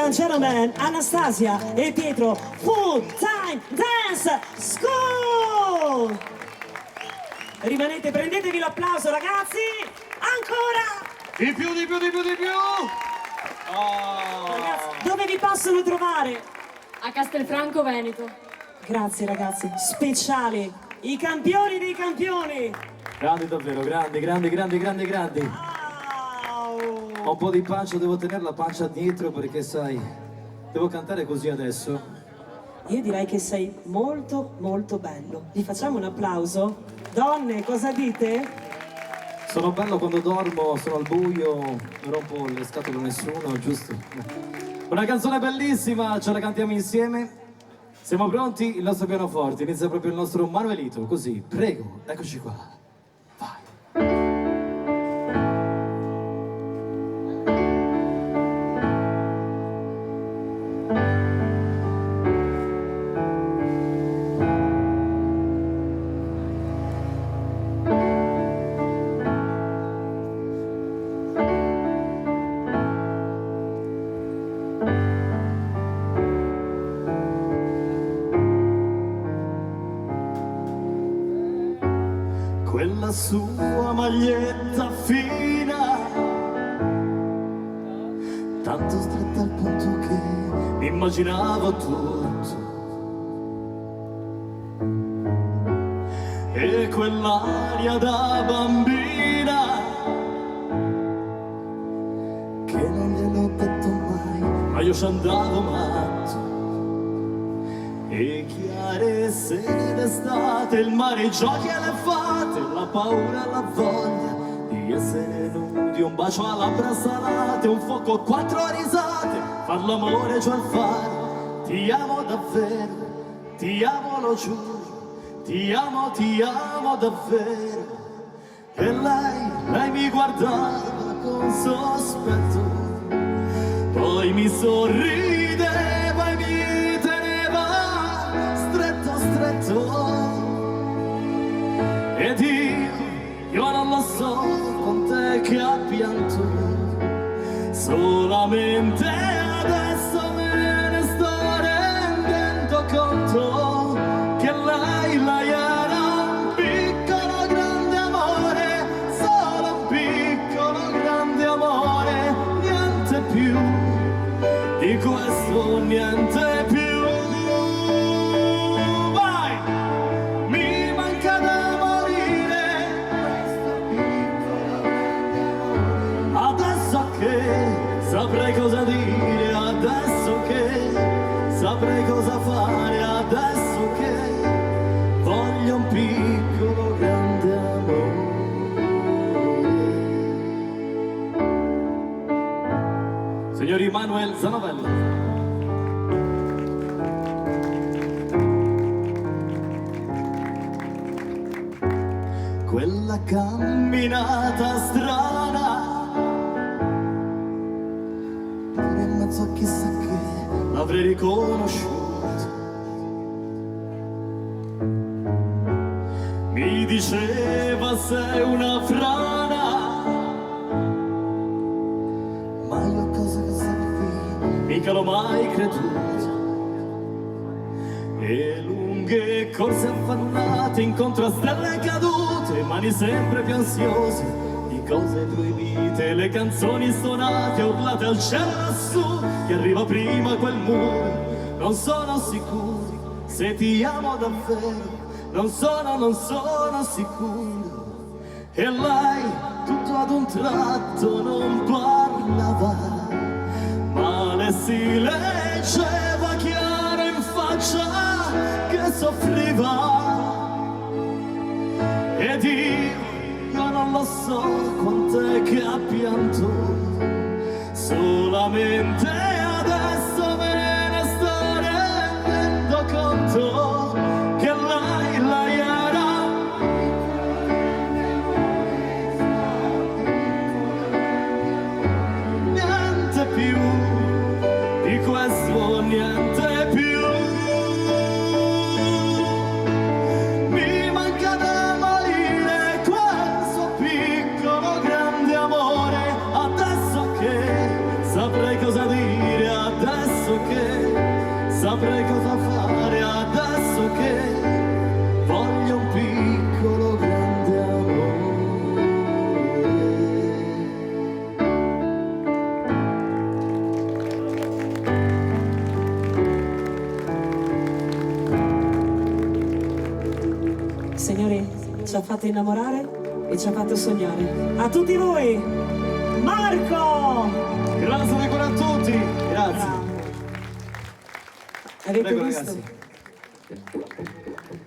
Gentlemen, Anastasia e Pietro, Full Time Dance School! Rimanete, prendetevi l'applauso ragazzi! Ancora!
Di più!
Ragazzi, dove vi possono trovare?
A Castelfranco Veneto.
Grazie ragazzi, speciali, i campioni dei campioni!
Grandi davvero, grandi. Ho un po' di pancia, devo tenere la pancia dietro perché sai, devo cantare così adesso.
Io direi che sei molto bello. Gli facciamo un applauso? Donne, cosa dite?
Sono bello quando dormo, sono al buio, non rompo le scatole a nessuno, giusto? Una canzone bellissima, ce la cantiamo insieme. Siamo pronti? Il nostro pianoforte, inizia proprio il nostro Manuelito, così, prego, eccoci qua.
Quella sua maglietta fina, tanto stretta al punto che mi immaginavo tutto. E quell'aria da bambina che non gliel'ho detto mai, ma io ci andavo matto. E chiare sere d'estate, il mare, i giochi e le fate, la paura e la voglia di essere nudi, un bacio a labbra salate, un fuoco, 4 risate, far l'amore giù al fare. Ti amo davvero, ti amo, lo giuro, ti amo davvero. E lei mi guardava con sospetto, poi mi sorrideva e mi teneva stretto, stretto. Ed io non lo so con te che ha pianto, solamente adesso me ne sto rendendo conto che lei era un piccolo grande amore, solo un piccolo grande amore, niente più di questo, niente più. Vai! Mi manca da morire, adesso che saprei cosa dire, adesso che saprei cosa fare, adesso che voglio un piccolo grande amore. Signor Emanuel Zanovella. Quella camminata strana, pure in mezzo a chissà che l'avrei riconosciuto. Mi diceva sei una frana, ma io cosa che sapevi, mica l'ho mai creduto. E lunghe corse affannate incontro a stelle cadute, mani sempre più ansiose di cose proibite, le canzoni suonate urlate al cielo lassù, che arriva prima quel muro, non sono sicuro se ti amo davvero, non sono sicuro. E lei tutto ad un tratto non parlava, ma le si leggeva chiaro in faccia che soffriva. Ed io non lo so quant'è che ha pianto, solamente adesso me ne sto rendendo conto che lei era niente più di questo, niente più. Saprei cosa dire, adesso che saprei cosa fare, adesso che voglio un piccolo grande amore.
Signori, ci ha fatto innamorare e ci ha fatto sognare. A tutti voi, Marco!
Grazie di cuore a tutti, grazie.
Avete
Prego,
visto?
ragazzi.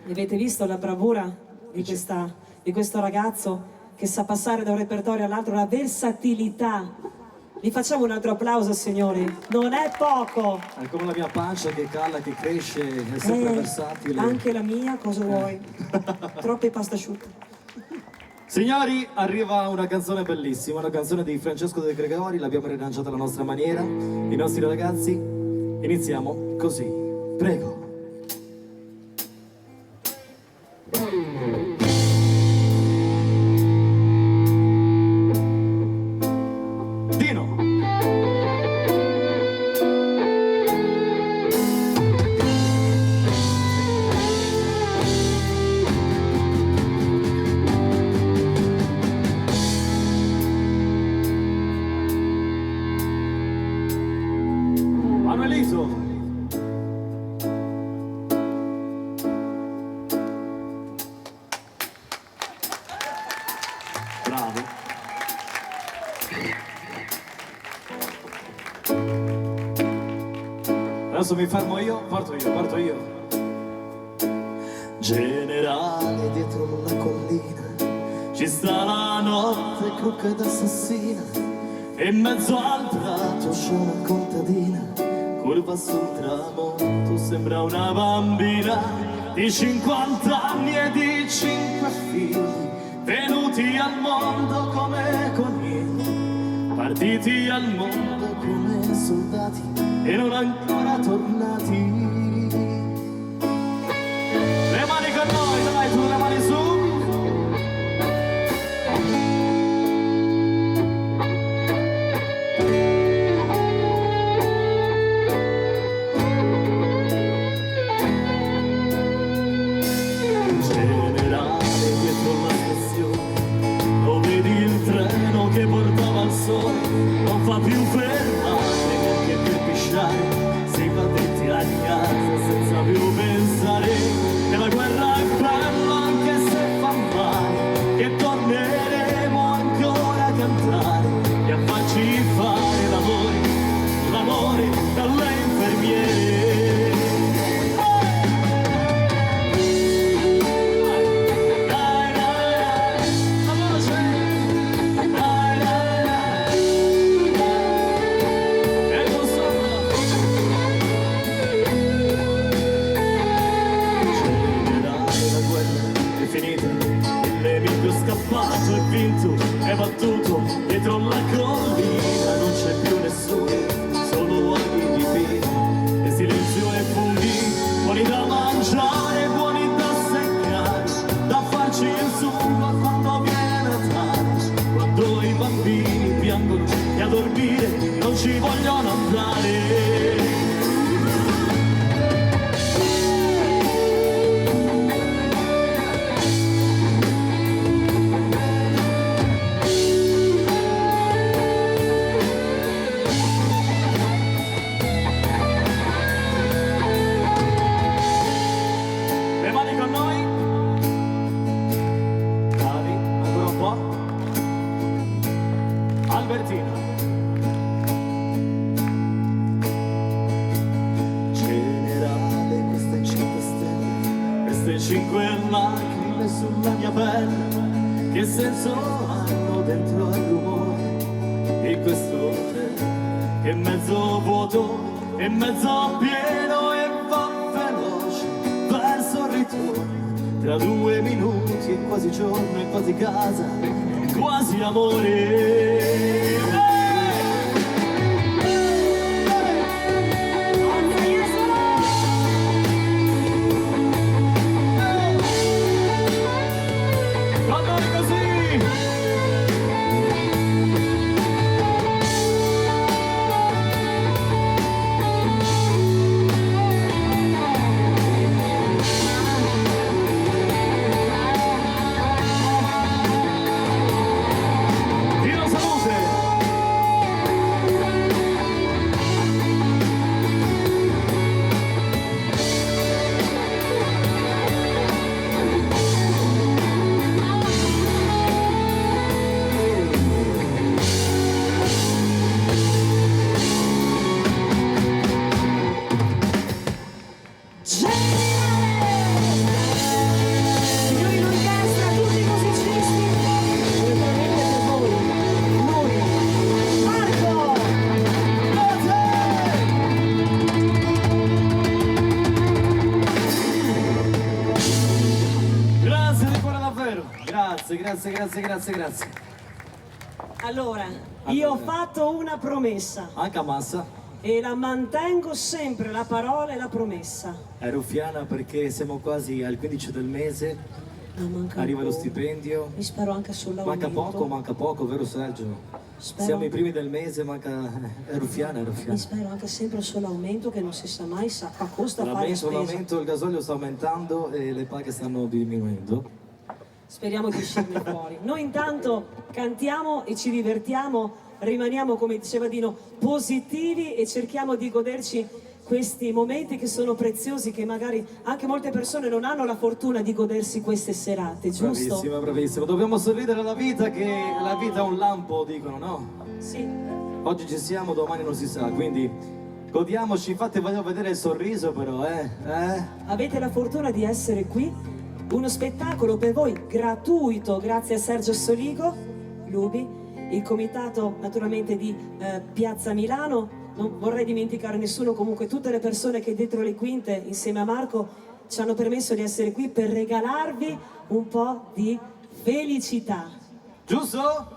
Avete visto la bravura di questo ragazzo che sa passare da un repertorio all'altro, la versatilità. Gli facciamo un altro applauso, signori. Non è poco.
È come la mia pancia che cala, che cresce, è sempre versatile.
Anche la mia, cosa vuoi? Troppe pasta asciutta.
Signori, arriva una canzone bellissima, una canzone di Francesco De Gregori, l'abbiamo rilanciata alla nostra maniera, i nostri ragazzi. Iniziamo così. Prego. Dino. Manuelito. Bravo. Adesso mi fermo io, parto io. Generale dietro la collina ci sta la notte crucca ed assassina, e in mezzo al prato c'è una contadina, curva sul tramonto sembra una bambina di 50 anni e di 5 figli, venuti
partiti al mondo come conigli, partiti al mondo come soldati e non ancora tornati. Le mani con noi, dai, tu le mani su. Che portava al sole non fa più fermare neanche per pisciare, si va dritti a casa senza più pensare che la guerra è bella anche se fa male, che torneremo ancora a cantare e a farci fare l'amore dalle infermiere. Scappato e vinto, è battuto dietro la collina, non c'è più nessuno, solo aghi di pino e silenzio e funghi, buoni da mangiare, buoni da seccare, da farci il sugo quando viene Natale, quando i bambini piangono e a dormire non ci vogliono andare. Generale, queste 5 stelle, queste 5 lacrime sulla mia pelle, che senso hanno dentro al rumore di quest'ore, che mezzo vuoto e mezzo pieno e va veloce verso il ritorno, tra 2 minuti è quasi giorno, è quasi casa, è quasi amore. Grazie.
Allora, io ho fatto una promessa.
Anche a massa.
E la mantengo sempre, la parola e la promessa.
È ruffiana perché siamo quasi al 15 del mese. Arriva lo stipendio.
Mi spero anche sull'aumento.
Manca poco, vero Sergio? Siamo i primi del mese, manca. È ruffiana.
Mi spero anche sempre sull'aumento, che non si sa mai, sa a costa fare spesa.
L'aumento, il gasolio sta aumentando e le paghe stanno diminuendo.
Speriamo di uscirne fuori. Noi intanto cantiamo e ci divertiamo, rimaniamo, come diceva Dino, positivi e cerchiamo di goderci questi momenti che sono preziosi, che magari anche molte persone non hanno la fortuna di godersi queste serate, giusto?
Bravissima. Dobbiamo sorridere alla vita, che la vita è un lampo, dicono, no?
Sì.
Oggi ci siamo, domani non si sa, quindi godiamoci. Infatti voglio vedere il sorriso però,
Avete la fortuna di essere qui. Uno spettacolo per voi gratuito, grazie a Sergio Soligo, Lubi, il comitato naturalmente di Piazza Milano. Non vorrei dimenticare nessuno, comunque tutte le persone che dietro le quinte insieme a Marco ci hanno permesso di essere qui per regalarvi un po' di felicità.
Giusto?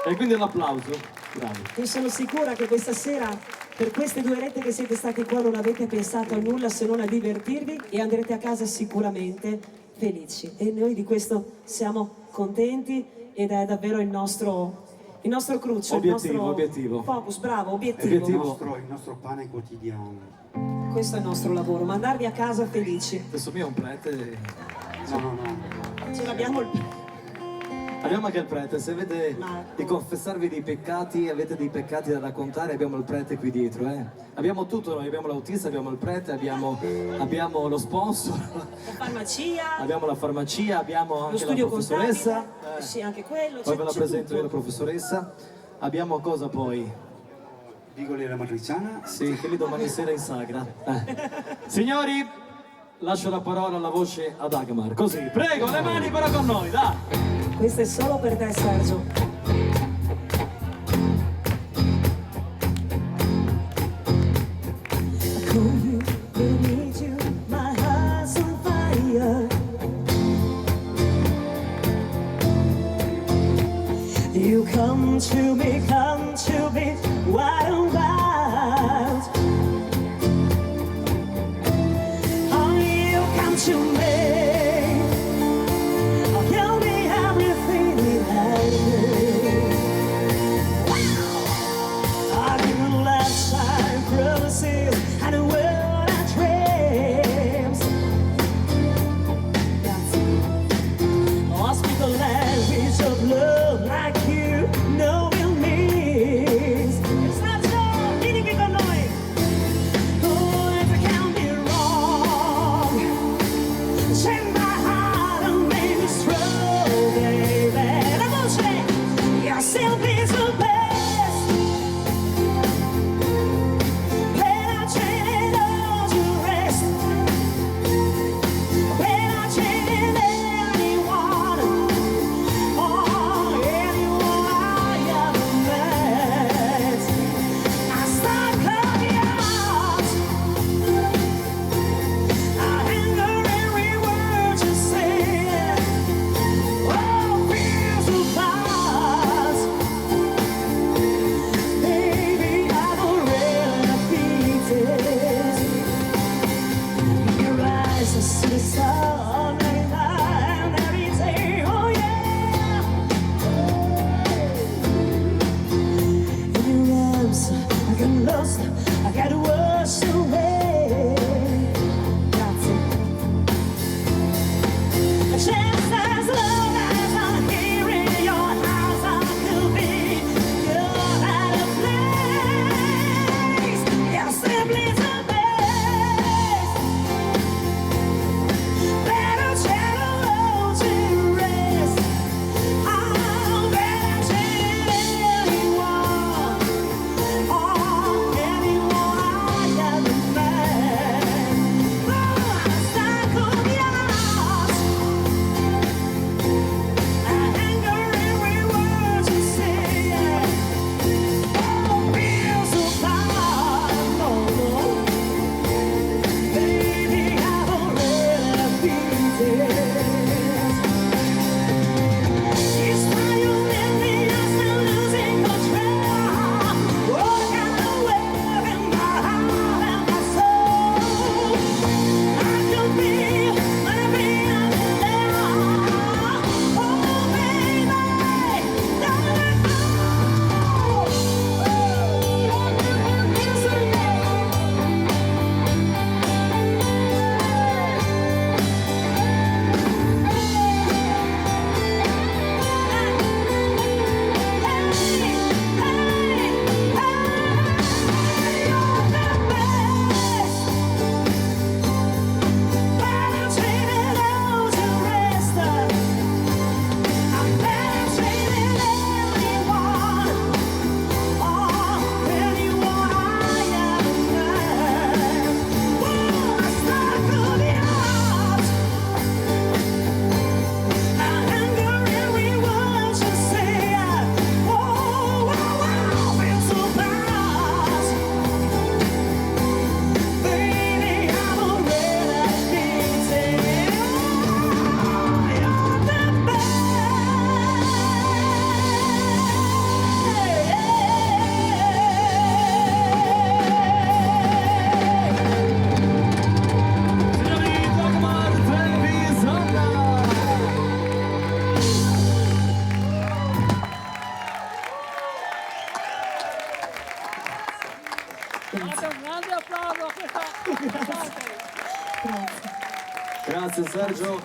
E quindi un applauso. Bravi.
Io sono sicura che questa sera, per queste 2 orette che siete stati qua, non avete pensato a nulla se non a divertirvi e andrete a casa sicuramente felici. E noi di questo siamo contenti ed è davvero il nostro cruccio,
Obiettivo,
il nostro
obiettivo.
focus, bravo,
È
obiettivo.
il nostro pane quotidiano.
Questo è il nostro lavoro, mandarvi a casa felici.
Adesso mio è un prete.
No.
Ce l'abbiamo il...
Abbiamo anche il prete, se avete di confessarvi dei peccati, avete dei peccati da raccontare, abbiamo il prete qui dietro, Abbiamo tutto noi, abbiamo l'autista, abbiamo il prete, abbiamo lo sponsor,
La farmacia,
abbiamo la farmacia, abbiamo
lo
anche la
studio
professoressa.
contabile, sì, anche quello.
Poi ve la
c'è
presento
tutto.
io la professoressa. Abbiamo cosa poi?
Bigoli alla matriciana?
Sì, quelli domani sera in sagra. Signori, lascio la parola alla voce ad Agmar. Così, prego, le mani però con noi, dai!
Questo è solo per te, Sergio. You come to me, wild and wild. Oh, you come to me, oh, give me everything I need. I give you lifetime promises and a world of dreams. Oh, I speak the language of love like you know it means. It's not so, vieni con noi. Oh, if I can be wrong, take my heart and make me strong, baby. La voce, you're simply the best. When I change all to rest, when I change anyone, oh, anyone I ever met, I start coming out. I anger every word you say. Oh, feels so fast. Baby, I've already defeated. Your eyes are suicide every night, every day. Oh yeah. In your arms, I get lost, I get washed away. Grazie. Just as long as I'm here in your house, I could be your better place. You're simply the best. Better channel to rest. I'm better than anyone. Oh, anyone
Un grande applauso a questa.
Grazie Sergio.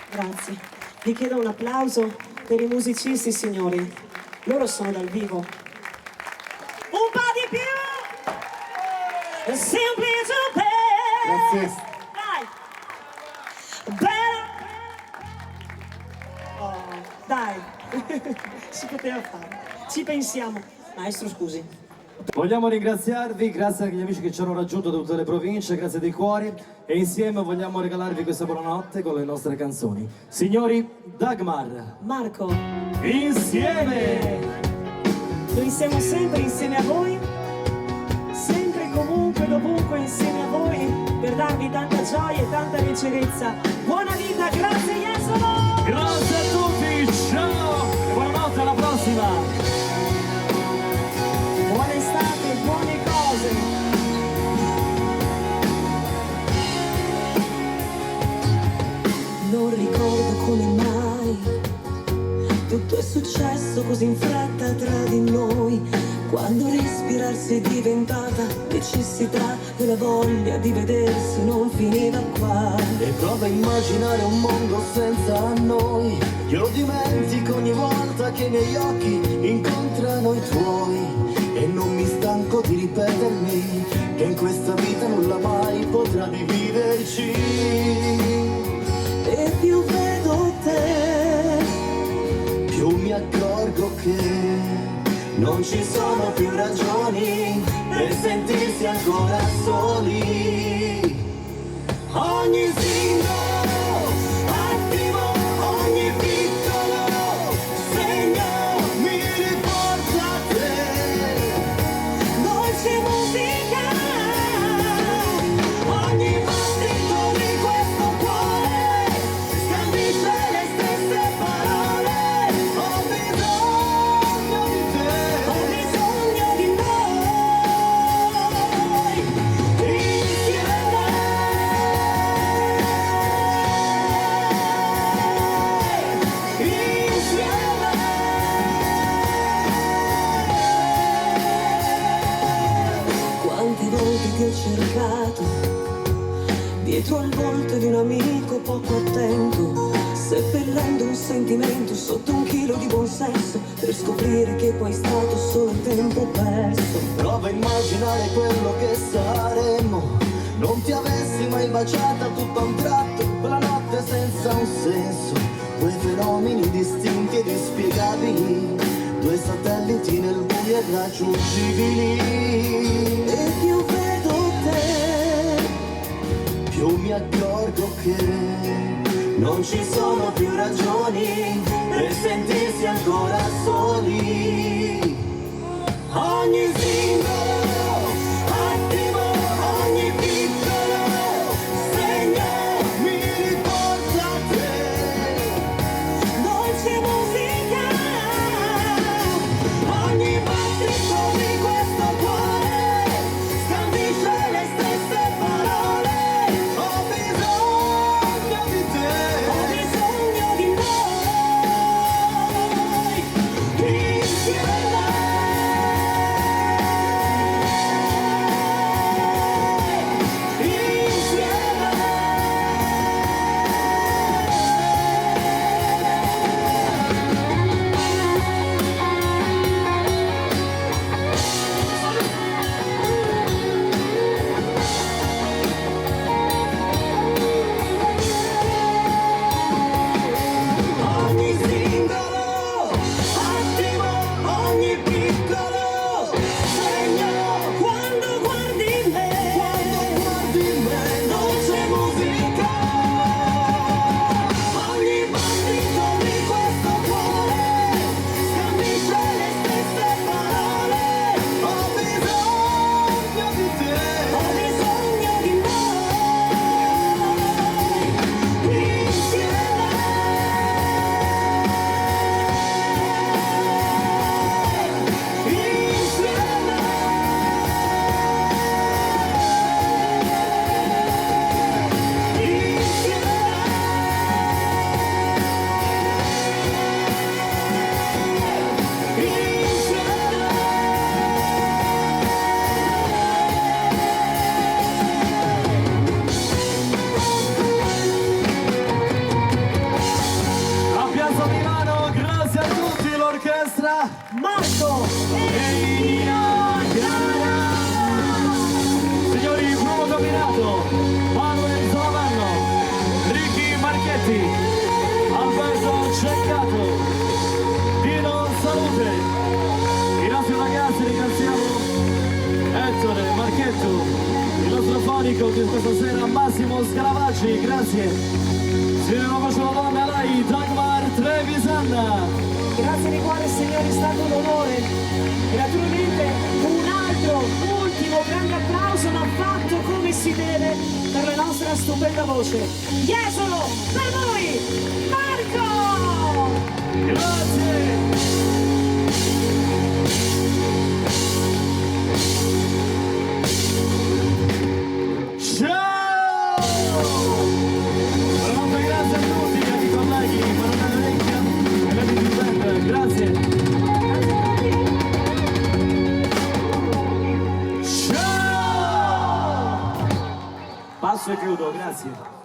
Grazie. Vi chiedo un applauso per i musicisti, signori. Loro sono dal vivo. Un po' di più! È semplice per...
Grazie.
Dai! Bella! Oh, dai! Si poteva fare. Ci pensiamo. Maestro, scusi.
Vogliamo ringraziarvi, grazie agli amici che ci hanno raggiunto da tutte le province, grazie di cuore, e insieme vogliamo regalarvi questa buonanotte con le nostre canzoni. Signori, Dagmar,
Marco,
insieme!
noi siamo sempre insieme a voi, sempre, comunque, dovunque insieme a voi, per darvi tanta gioia e tanta leggerezza. Buona vita, grazie Jesolo!
Grazie a tutti, ciao! E buonanotte, alla prossima!
Buona estate, buone cose! Non ricordo come mai tutto è successo così in fretta tra di noi, quando respirarsi è diventata necessità e la voglia di vedersi non finiva qua.
E prova a immaginare un mondo senza noi, io lo dimentico ogni volta che i miei occhi incontrano i tuoi. E non mi stanco di ripetermi che in questa vita nulla mai potrà dividerci.
E più vedo te,
più mi accorgo che non ci sono più ragioni per sentirsi ancora soli. Ogni singolo attimo, ogni piccolo segno mi riporta a te.
dolce musica,
Ogni battito di questo cuore scandisce le stesse parole. Ho bisogno di te,
ho bisogno di noi, Quante volte ti ho cercato, dietro al volto di un amico poco attento, seppellendo un sentimento sotto un chilo di buonsenso, per scoprire che poi è stato solo tempo perso.
Prova a immaginare quello che saremmo, non ti avessi mai baciata tutto a un tratto, quella notte senza un senso, quei fenomeni distinti ed inspiegabili, due satelliti nel buio irraggiungibili.
E più vedo te,
più mi accorgo che non ci sono più ragioni per sentirsi ancora soli. Ogni singolo attimo, ogni piccolo segno mi riporta a te.
dolce musica,
Ogni battito di questo cuore scandisce le stesse parole. Ho bisogno di te,
ho bisogno di noi,
insieme.
Marco e
Signori, Bruno Dominato, Manuel Zolavanno, Ricky Marchetti, Alberto Ceccato, Dino Salute, i nostri ragazzi ringraziamo Ettore Marchetto, il nostro fonico di questa sera Massimo Scaravaggi, grazie. Signore Nuovo Cielo Donna, lei Dagmar Trevisanna.
Grazie di cuore signori, è stato un onore. E naturalmente un altro, ultimo grande applauso, ma fatto come si deve, per la nostra stupenda voce. Jesolo, per voi, Marco!
Grazie! Ciao! Buonanotte, grazie a tutti, cari colleghi, Manuela Vecchia e Lady Band, grazie! Ciao!
Passo e chiudo, grazie.